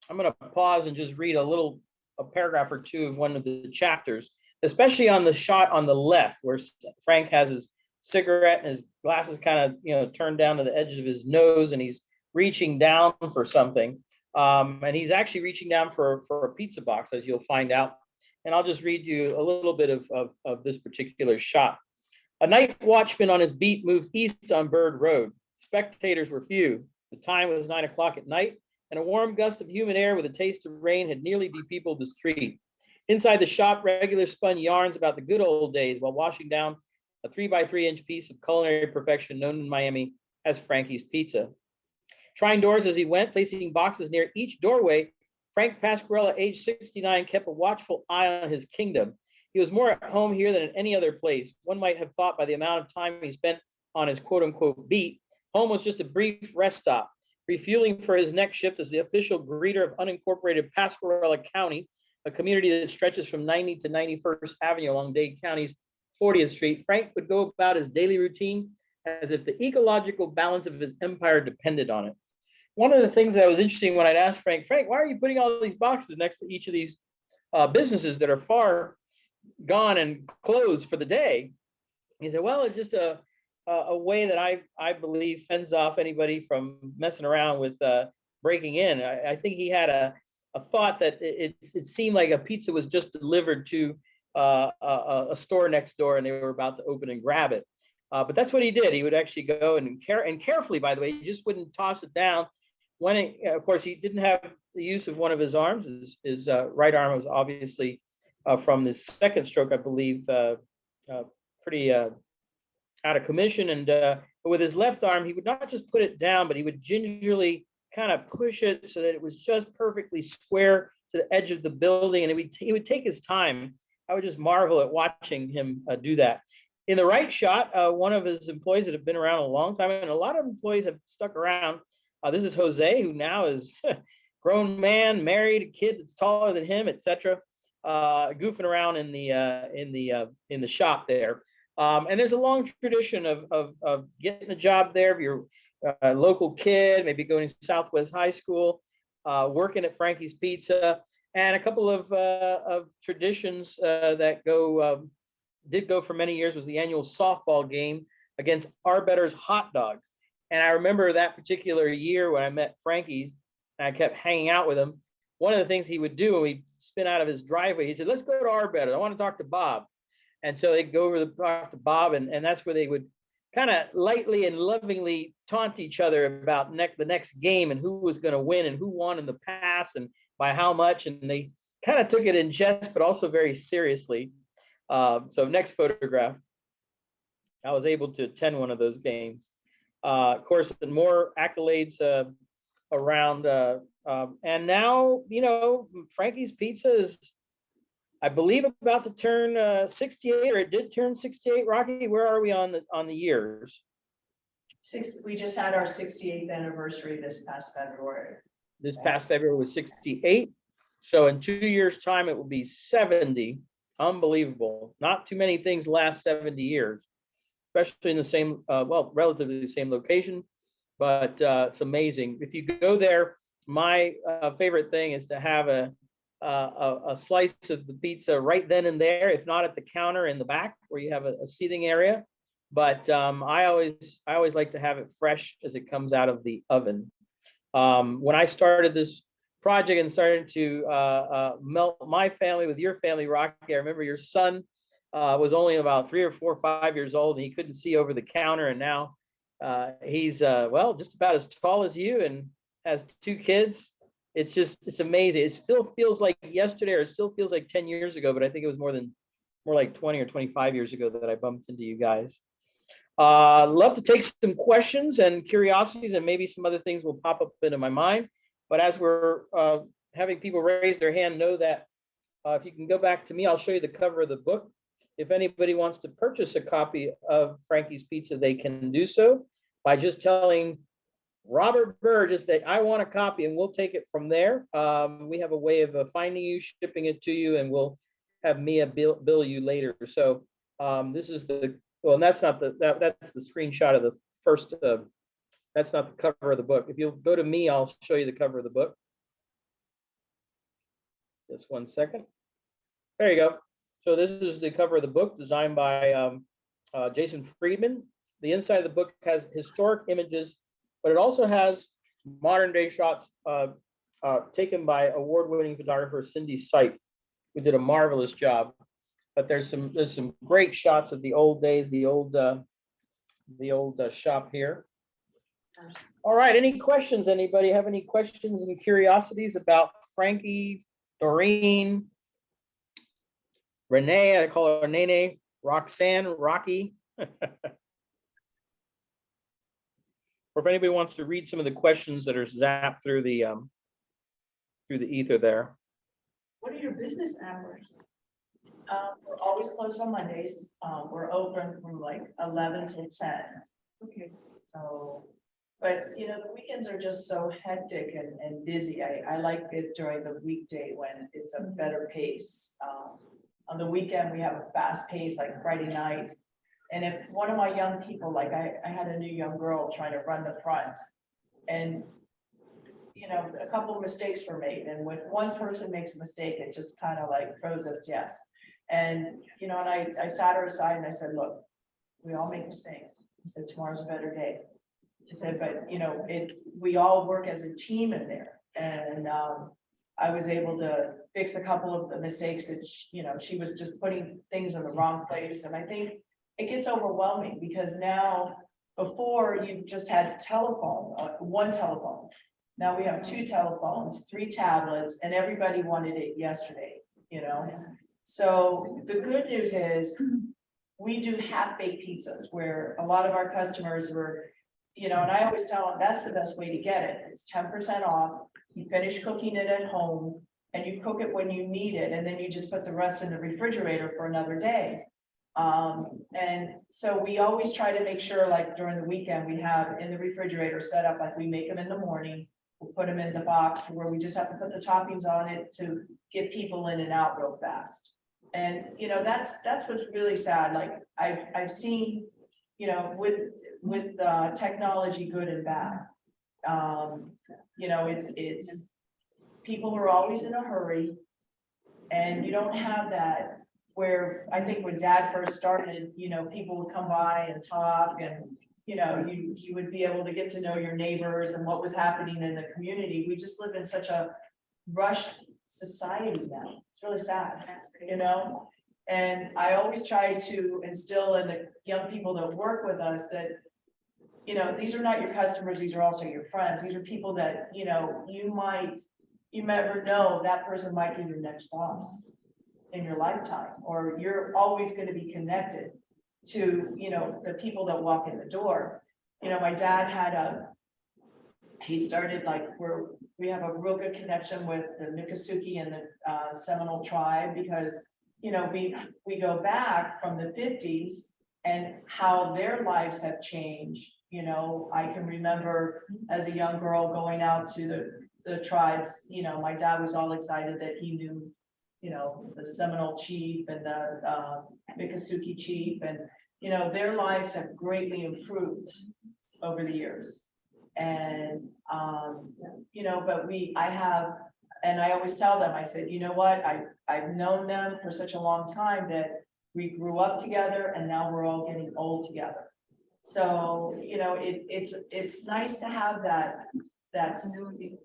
Speaker 2: I'm going to pause and just read a paragraph or two of one of the chapters, especially on the shot on the left where Frank has his cigarette and his glasses kind of, turned down to the edge of his nose, and he's reaching down for something. And he's actually reaching down for a pizza box, as you'll find out. And I'll just read you a little bit of this particular shot. A night watchman on his beat moved east on Bird Road. Spectators were few. The time was 9 o'clock at night, and a warm gust of humid air with a taste of rain had nearly depeopled the street. Inside the shop, regular spun yarns about the good old days while washing down a 3x3-inch piece of culinary perfection known in Miami as Frankie's Pizza. Trying doors as he went, placing boxes near each doorway, Frank Pasquarella, age 69, kept a watchful eye on his kingdom. He was more at home here than in any other place. One might have thought by the amount of time he spent on his quote-unquote beat, home was just a brief rest stop, refueling for his next shift as the official greeter of unincorporated Pasquarella County, a community that stretches from 90 to 91st Avenue along Dade County's 40th Street. Frank would go about his daily routine as if the ecological balance of his empire depended on it. One of the things that was interesting when I'd ask Frank, why are you putting all these boxes next to each of these businesses that are far gone and closed for the day? He said, well, it's just a way that I believe fends off anybody from messing around with breaking in. I think he had a thought that it seemed like a pizza was just delivered to a store next door and they were about to open and grab it. But that's what he did. He would actually go and carefully, by the way, he just wouldn't toss it down. Of course, he didn't have the use of one of his arms. His right arm was obviously from this second stroke, I believe, pretty out of commission. And but with his left arm, he would not just put it down, but he would gingerly kind of push it so that it was just perfectly square to the edge of the building. And he would take his time. I would just marvel at watching him do that. In the right shot, one of his employees that have been around a long time, and a lot of employees have stuck around. This is Jose, who now is a grown man, married, a kid that's taller than him, etc. Goofing around in the shop there. And there's a long tradition of getting a job there. If you're a local kid, maybe going to Southwest High School, working at Frankie's Pizza, and a couple of traditions that did go for many years was the annual softball game against Arbetter's Hot Dogs. And I remember that particular year when I met Frankie and I kept hanging out with him. One of the things he would do when we spin out of his driveway, he said, let's go to Arbetter. I want to talk to Bob. And so they'd go over to talk to Bob, and that's where they would kind of lightly and lovingly taunt each other about the next game and who was going to win and who won in the past and by how much. And they kind of took it in jest, but also very seriously. So next photograph. I was able to attend one of those games. Of course, and more accolades around. And now, Frankie's Pizza is, I believe, about to turn 68, or it did turn 68. Rocky, where are we on the years?
Speaker 3: We just had our 68th anniversary this past February.
Speaker 2: This past February was 68. So in 2 years' time, it will be 70. Unbelievable. Not too many things last 70 years, especially in the same, relatively the same location, but it's amazing. If you go there, my favorite thing is to have a slice of the pizza right then and there, if not at the counter in the back where you have a seating area. But I always like to have it fresh as it comes out of the oven. When I started this project and started to melt my family with your family, Rocky, I remember your son was only about 3 or 4 or 5 years old, and he couldn't see over the counter. And now he's just about as tall as you and has 2 kids. It's amazing. It still feels like yesterday, or it still feels like 10 years ago, but I think it was more than more like 20 or 25 years ago that I bumped into you guys. Love to take some questions and curiosities, and maybe some other things will pop up into my mind. But as we're having people raise their hand, know that if you can go back to me, I'll show you the cover of the book. If anybody wants to purchase a copy of Frankie's Pizza, they can do so by just telling Robert Burgess that I want a copy, and we'll take it from there. We have a way of finding you, shipping it to you, and we'll have Mia bill you later. So this is the, well, and that's not the, that's the screenshot of the first, that's not the cover of the book. If you'll go to me, I'll show you the cover of the book. Just one second. There you go. So this is the cover of the book, designed by Jason Friedman. The inside of the book has historic images, but it also has modern day shots taken by award-winning photographer Cindy Sipe, who did a marvelous job. But there's some great shots of the old days, the old shop here. All right, any questions? Anybody have any questions and curiosities about Frankie, Doreen, Renee? I call her Nene, Roxanne, Rocky. Or if anybody wants to read some of the questions that are zapped through the ether there.
Speaker 3: What are your business hours? We're always closed on Mondays. We're open from like 11 till 10. Okay. So, but you know, the weekends are just so hectic and busy. I like it during the weekday when it's a better pace. On the weekend, we have a fast pace, like Friday night. And if one of my young people, like I had a new young girl trying to run the front, and you know, a couple of mistakes were made. And when one person makes a mistake, it just kind of like throws us, yes. And, you know, and I sat her aside and I said, look, we all make mistakes. I said, tomorrow's a better day. I said, but you know, we all work as a team in there. And I was able to fix a couple of the mistakes that, you know, she was just putting things in the wrong place. And I think it gets overwhelming because now, before you just had telephone, one telephone. Now we have 2 telephones, 3 tablets, and everybody wanted it yesterday, you know? So the good news is we do half-baked pizzas where a lot of our customers were, you know, and I always tell them that's the best way to get it. It's 10% off. You finish cooking it at home and you cook it when you need it. And then you just put the rest in the refrigerator for another day. And so we always try to make sure, like during the weekend, we have in the refrigerator set up, like we make them in the morning. We'll put them in the box where we just have to put the toppings on it to get people in and out real fast. And, you know, that's what's really sad. Like I've seen, you know, with technology, good and bad. You know, it's people are always in a hurry and you don't have that where I think when Dad first started, you know, people would come by and talk and, you know, you would be able to get to know your neighbors and what was happening in the community. We just live in such a rushed society now. It's really sad, you know? And I always try to instill in the young people that work with us that, you know, these are not your customers, these are also your friends. These are people that, you know, you never know that person might be your next boss in your lifetime, or you're always going to be connected to, you know, the people that walk in the door. You know, my dad he started like we have a real good connection with the Miccosukee and the Seminole tribe because, you know, we go back from the 50s and how their lives have changed. You know, I can remember as a young girl going out to the tribes, you know, my dad was all excited that he knew, you know, the Seminole chief and the Miccosukee chief, and, you know, their lives have greatly improved over the years. And, you know, but I always tell them, I said, you know what, I've known them for such a long time that we grew up together and now we're all getting old together. So, you know, it's nice to have that's,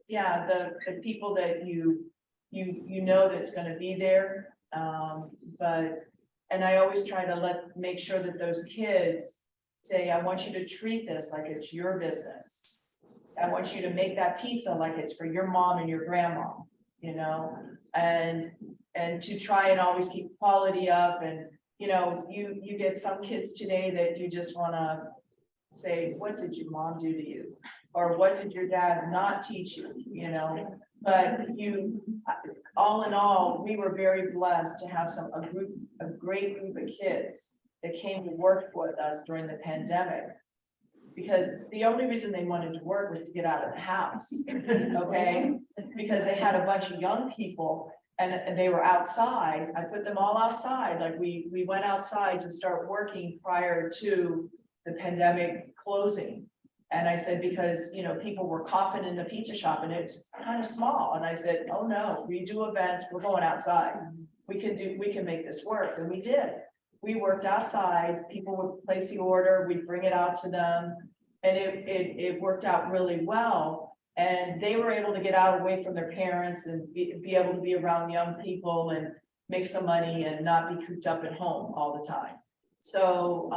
Speaker 3: yeah, the people that you know that's going to be there. And I always try to make sure that those kids say, I want you to treat this like it's your business. I want you to make that pizza like it's for your mom and your grandma, you know, and and to try and always keep quality up. And, you know, you get some kids today that you just wanna say, what did your mom do to you? Or what did your dad not teach you, you know? But all in all, we were very blessed to have a great group of kids that came to work with us during the pandemic. Because the only reason they wanted to work was to get out of the house, okay? Because they had a bunch of young people and they were outside. I put them all outside, like we went outside to start working prior to the pandemic closing. And I said, because, you know, people were coughing in the pizza shop and it's kind of small. And I said, oh no, we do events, we're going outside. We can make this work. And we did. We worked outside, people would place the order, we'd bring it out to them. And it worked out really well. And they were able to get out away from their parents and be able to be around young people and make some money and not be cooped up at home all the time. So,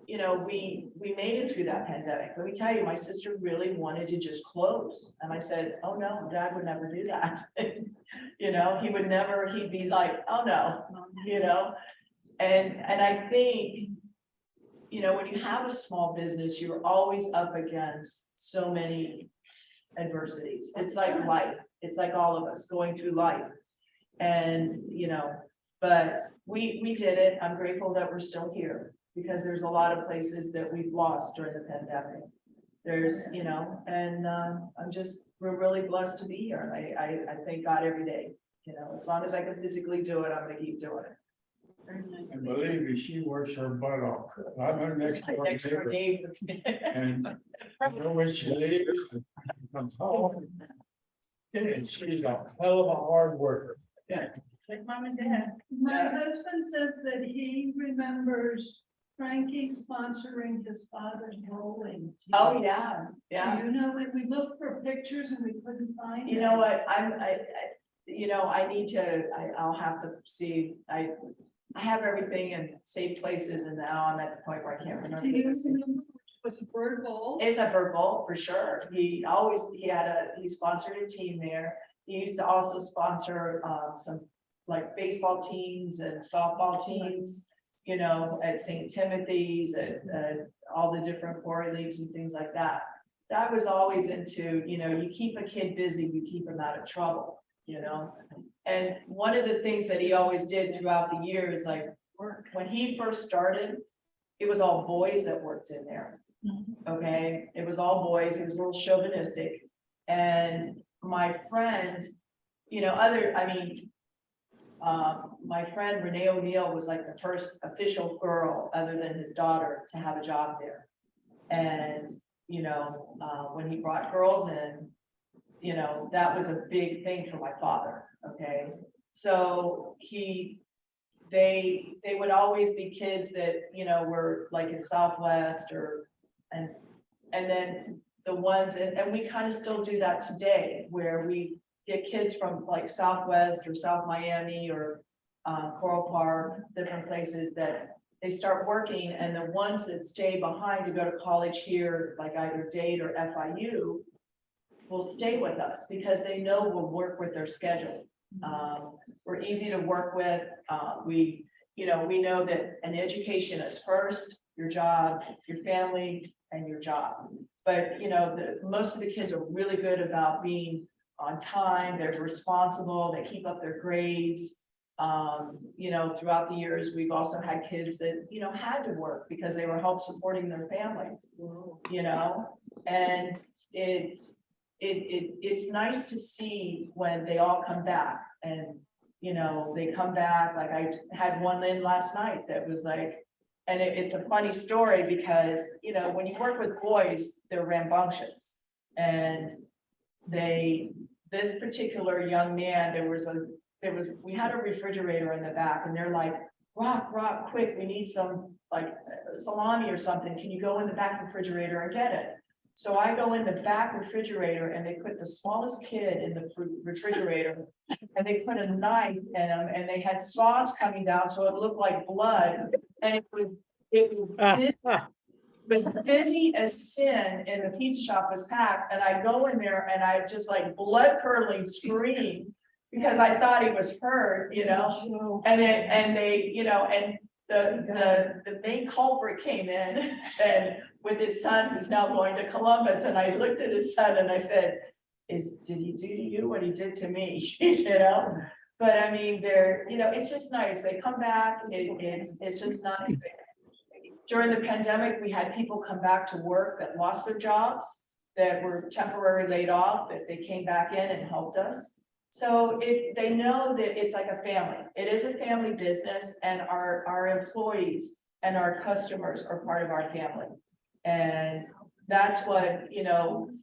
Speaker 3: you know, we made it through that pandemic. Let me tell you, my sister really wanted to just close. And I said, oh no, Dad would never do that. You know, he'd be like, oh no, you know. And I think, you know, when you have a small business, you're always up against so many adversities. It's like life. It's like all of us going through life. And, you know, but we did it. I'm grateful that we're still here because there's a lot of places that we've lost during the pandemic. There's, you know, and we're really blessed to be here. And I thank God every day, you know, as long as I can physically do it, I'm going to keep doing it.
Speaker 4: And believe me, she works her butt off. I'm her next door
Speaker 3: Next door
Speaker 4: neighbor.
Speaker 3: neighbor.
Speaker 4: And I know when she leaves, comes home. And she's a hell of a hard worker.
Speaker 3: Like mom and dad.
Speaker 5: My husband says that he remembers Frankie sponsoring his father's bowling team.
Speaker 3: Oh, yeah, yeah.
Speaker 5: You know, when we looked for pictures and we couldn't find.
Speaker 3: You know what, you know, I'll have to see, I have everything in safe places and now I'm at the point where I can't remember.
Speaker 5: Do you remember was a bird bowl?
Speaker 3: It's a bird bowl for sure. He sponsored a team there. He used to also sponsor some like baseball teams and softball teams, you know, at St. Timothy's and all the different quarry leagues and things like that. That was always into, you know, you keep a kid busy, you keep him out of trouble, you know. And one of the things that he always did throughout the years, like when he first started, it was all boys that worked in there. Okay, it was all boys. It was a little chauvinistic. And my friend, you know, my friend Renee O'Neill was like the first official girl other than his daughter to have a job there. And, you know, when he brought girls in, you know, that was a big thing for my father. Okay, so they would always be kids that, you know, were like in Southwest and then the ones, and we kind of still do that today, where we get kids from like Southwest or South Miami or Coral Park, different places that they start working, and the ones that stay behind to go to college here, like either Dade or FIU, will stay with us because they know we'll work with their schedule. We're easy to work with. We know that an education is first, your job, your family, and your job. But, you know, most of the kids are really good about being on time. They're responsible. They keep up their grades. You know, throughout the years, we've also had kids that, you know, had to work because they were help supporting their families, you know, and it's nice to see when they all come back and, you know, they come back. Like I had one in last night that was like, and it's a funny story because, you know, when you work with boys, they're rambunctious. And this particular young man, we had a refrigerator in the back and they're like, Rock, quick, we need some like salami or something. Can you go in the back refrigerator and get it? So I go in the back refrigerator and they put the smallest kid in the refrigerator and they put a knife in him and they had sauce coming down. So it looked like blood. And it was busy as sin, and the pizza shop was packed. And I go in there and I just like blood curdling scream because I thought he was hurt, and they, and the main culprit came in and with his son who's now going to Columbus, and I looked at his son and I said, did he do to you what he did to me, But I mean, it's just nice, they come back, it's just nice. During the pandemic, we had people come back to work that lost their jobs, that were temporarily laid off, that they came back in and helped us. So if they know that it's like a family, it is a family business, and our employees and our customers are part of our family. And that's what,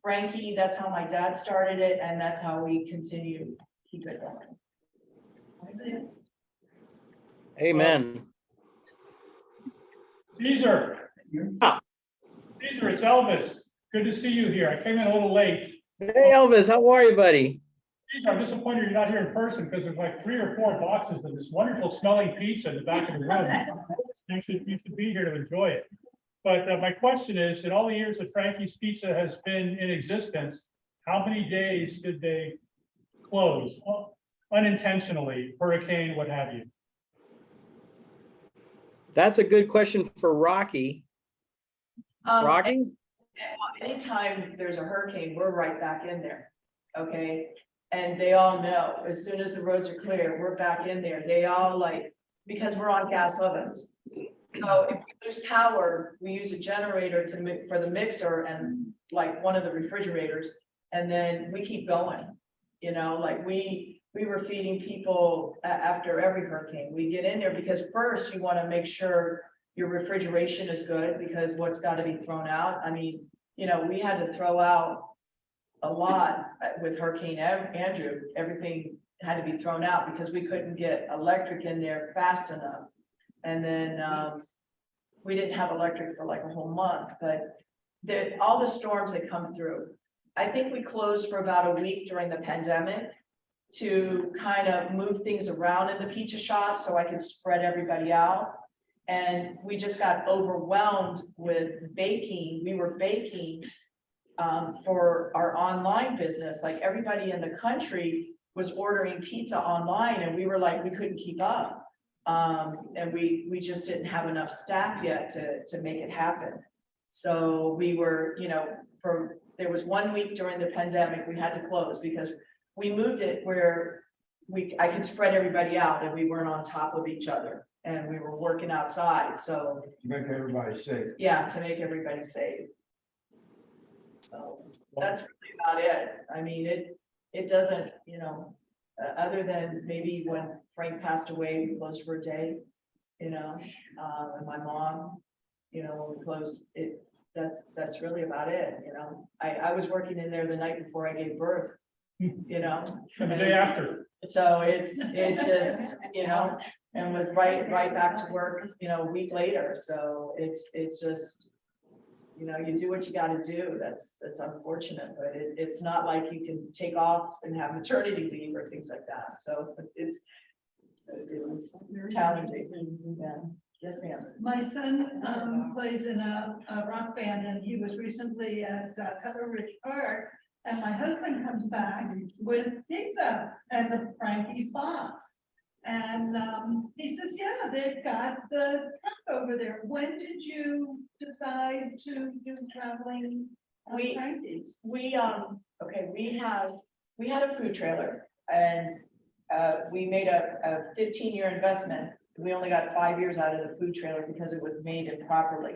Speaker 3: Frankie, that's how my dad started it, and that's how we continue to keep it going.
Speaker 2: Amen.
Speaker 4: Cesar. Cesar, it's Elvis. Good to see you here. I came in a little late.
Speaker 2: Hey, Elvis, how are you, buddy?
Speaker 4: Cesar, I'm disappointed you're not here in person because there's like 3 or 4 boxes of this wonderful smelling pizza in the back of the room. You should be here to enjoy it. But my question is, in all the years that Frankie's Pizza has been in existence, how many days did they close unintentionally, hurricane, what have you?
Speaker 2: That's a good question for Rocky. Rocky?
Speaker 3: Anytime there's a hurricane, we're right back in there, okay? And they all know, as soon as the roads are clear, we're back in there. They all because we're on gas ovens. So if we lose power, we use a generator for the mixer and one of the refrigerators, and then we keep going. We were feeding people after every hurricane. We get in there because first you want to make sure your refrigeration is good, because what's got to be thrown out. I mean, we had to throw out a lot with Hurricane Andrew. Everything had to be thrown out because we couldn't get electric in there fast enough. And then we didn't have electric for like a whole month, but all the storms that come through, I think we closed for about a week during the pandemic to kind of move things around in the pizza shop so I could spread everybody out. And we just got overwhelmed with baking. We were baking for our online business. Like everybody in the country was ordering pizza online, and we were we couldn't keep up. And we just didn't have enough staff yet to make it happen. So we were, there was 1 week during the pandemic, we had to close because we moved it where I could spread everybody out and we weren't on top of each other, and we were working outside. So
Speaker 4: To make everybody safe.
Speaker 3: yeah, to make everybody safe. So that's really about it. I mean, it doesn't, other than maybe when Frank passed away, we closed for a day, and my mom, when we closed it, that's really about it. I was working in there the night before I gave birth,
Speaker 4: And the day after.
Speaker 3: So it just, and was right back to work, a week later. So it's just, you do what you got to do. That's unfortunate, but it's not like you can take off and have maternity leave or things like that. So it was challenging. Yeah. Yes, ma'am.
Speaker 5: My son plays in a rock band, and he was recently at Cutler Ridge Park, and my husband comes back with pizza and the Frankie's box. And he says, yeah, they've got the truck over there. When did you decide to do traveling Frankies?
Speaker 3: We had a food trailer, and we made a 15-year investment. We only got 5 years out of the food trailer because it was made improperly.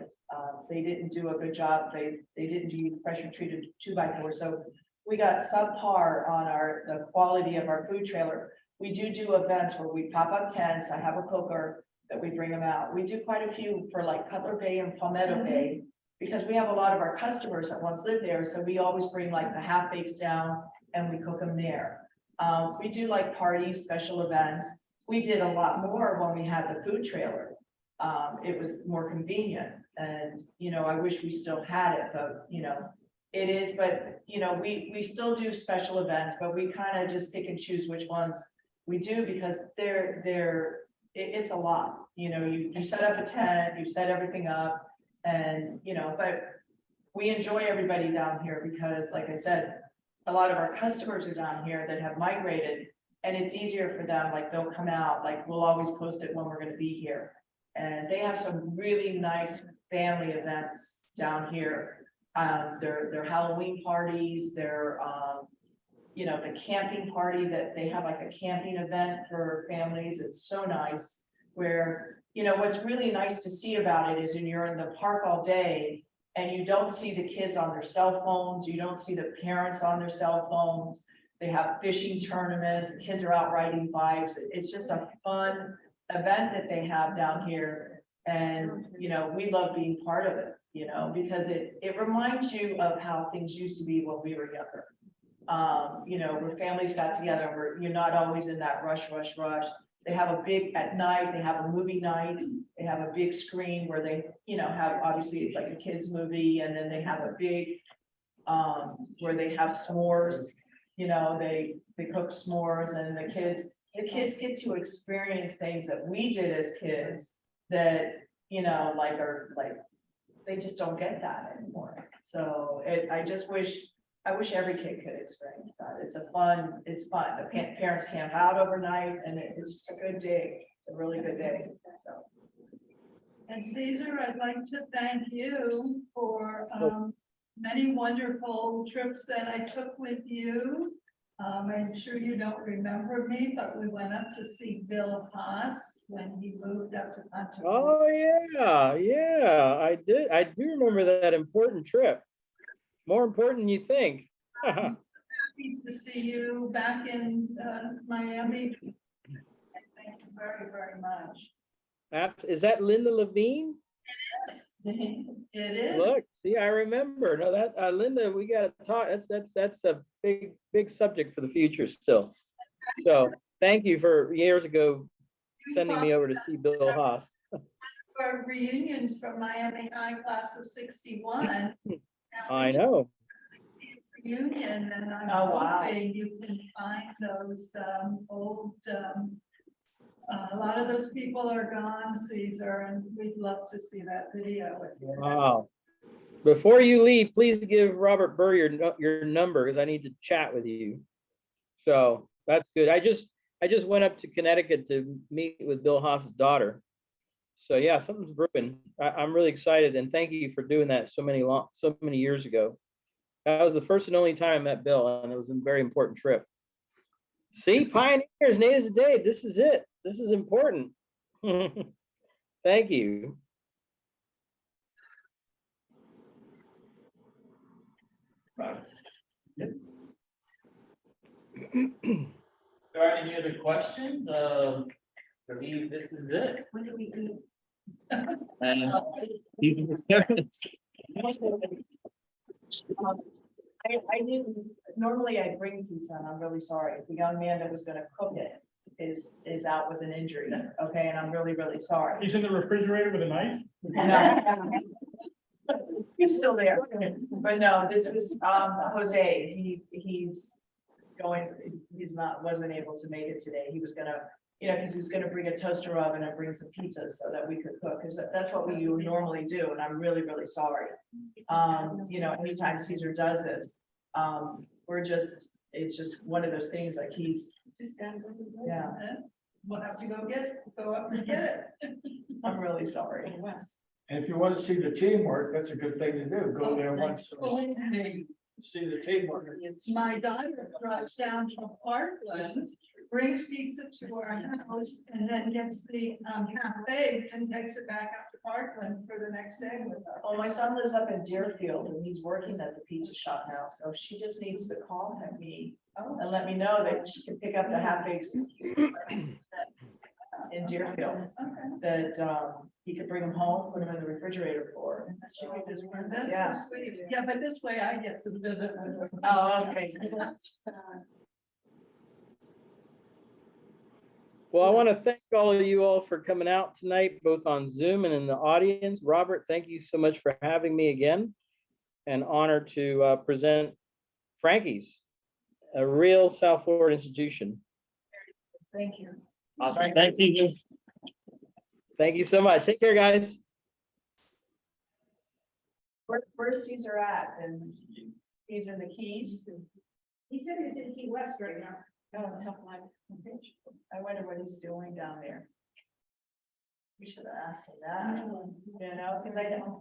Speaker 3: They didn't do a good job. They didn't do pressure treated 2x4. So we got subpar on the quality of our food trailer. We do events where we pop up tents. I have a cooker that we bring them out. We do quite a few for like Cutler Bay and Palmetto Bay, because we have a lot of our customers that once lived there. So we always bring like the half bakes down and we cook them there. We do like parties, special events. We did a lot more when we had the food trailer. It was more convenient, and I wish we still had it, but it is, but we still do special events, but we kind of just pick and choose which ones we do, because it's a lot. You set up a tent, you set everything up, and but we enjoy everybody down here because, like I said, a lot of our customers are down here that have migrated and it's easier for them, like they'll come out, like we'll always post it when we're gonna be here. And they have some really nice family events down here. Their Halloween parties, their, you know, the camping party that they have, like a camping event for families. It's so nice. Where, you know, what's really nice to see about it is when you're in the park all day and you don't see the kids on their cell phones, you don't see the parents on their cell phones. They have fishing tournaments, the kids are out riding bikes. It's just a fun event that they have down here. And, you know, we love being part of it, you know, because it reminds you of how things used to be when we were younger. You know, where families got together, where you're not always in that rush. They have a big, at night, they have a movie night, they have a big screen where they, you know, have obviously it's like a kid's movie, and then they have a big, where they have s'mores, you know, they cook s'mores, and the kids get to experience things that we did as kids that, you know, like are like, they just don't get that anymore. So I wish every kid could experience that. It's fun. The parents camp out overnight, and it's just a good day. It's a really good day, so.
Speaker 5: And Cesar, I'd like to thank you for many wonderful trips that I took with you. I'm sure you don't remember me, but we went up to see Bill Haas when he moved up to Hunter.
Speaker 2: Oh, yeah, I did. I do remember that important trip. More important than you think.
Speaker 5: Happy to see you back in Miami. Thank you very, very much.
Speaker 2: Is that Linda Levine?
Speaker 5: It is.
Speaker 2: Look, see, I remember. No, that Linda, we got to talk. That's a big subject for the future still. So thank you for years ago sending me over to see Bill Haas.
Speaker 5: For reunions from Miami High class of 61.
Speaker 2: I know.
Speaker 5: Reunion, and I'm
Speaker 3: Oh, wow.
Speaker 5: hoping you can find those old. A lot of those people are gone, Cesar, and we'd love to see that video with you.
Speaker 2: Wow. Before you leave, please give Robert Burr your number, because I need to chat with you. So that's good. I just went up to Connecticut to meet with Bill Haas's daughter. So yeah, something's brewing. I'm really excited, and thank you for doing that so many years ago. That was the first and only time I met Bill, and it was a very important trip. See, pioneers, natives of Dade. This is it. This is important. Thank you.
Speaker 6: There are any other questions? I believe this is it.
Speaker 3: When do we eat?
Speaker 6: And
Speaker 3: I didn't, normally I bring pizza, and I'm really sorry. The young man that was gonna cook it is out with an injury, okay, and I'm really, really sorry.
Speaker 4: He's in the refrigerator with a knife.
Speaker 3: No. He's still there, but no, this was, Jose, wasn't able to make it today. He was gonna, you know, because he was gonna bring a toaster oven and bring some pizzas so that we could cook, because that's what we normally do, and I'm really, really sorry. You know, anytime Cesar does this, it's just one of those things, like he's,
Speaker 5: Just gotta go to the
Speaker 3: Yeah.
Speaker 5: We'll have to go up and get it.
Speaker 3: I'm really sorry.
Speaker 7: And if you want to see the teamwork, that's a good thing to do. Go there once and see the teamwork.
Speaker 5: My daughter drives down from Parkland, brings pizza to our house, and then gets the half baked and takes it back up to Parkland for the next day with her.
Speaker 3: Well, my son lives up in Deerfield, and he's working at the pizza shop now, so she just needs to call me and let me know that she can pick up the half bakes in Deerfield, that he could bring them home, put them in the refrigerator for.
Speaker 5: That's so
Speaker 3: Yeah.
Speaker 5: sweet. Yeah, but this way I get to visit.
Speaker 3: Oh, okay.
Speaker 2: Well, I want to thank all of you all for coming out tonight, both on Zoom and in the audience. Robert, thank you so much for having me again. An honor to present Frankie's, a real South Florida institution.
Speaker 3: Thank you.
Speaker 6: awesome. Thank you.
Speaker 2: Thank you so much. Take care, guys.
Speaker 3: Where's Cesar at? And he's in the Keys?
Speaker 5: He said he's in Key West right now.
Speaker 3: No, tough life. I wonder what he's doing down there. We should have asked him that, you know, because I don't.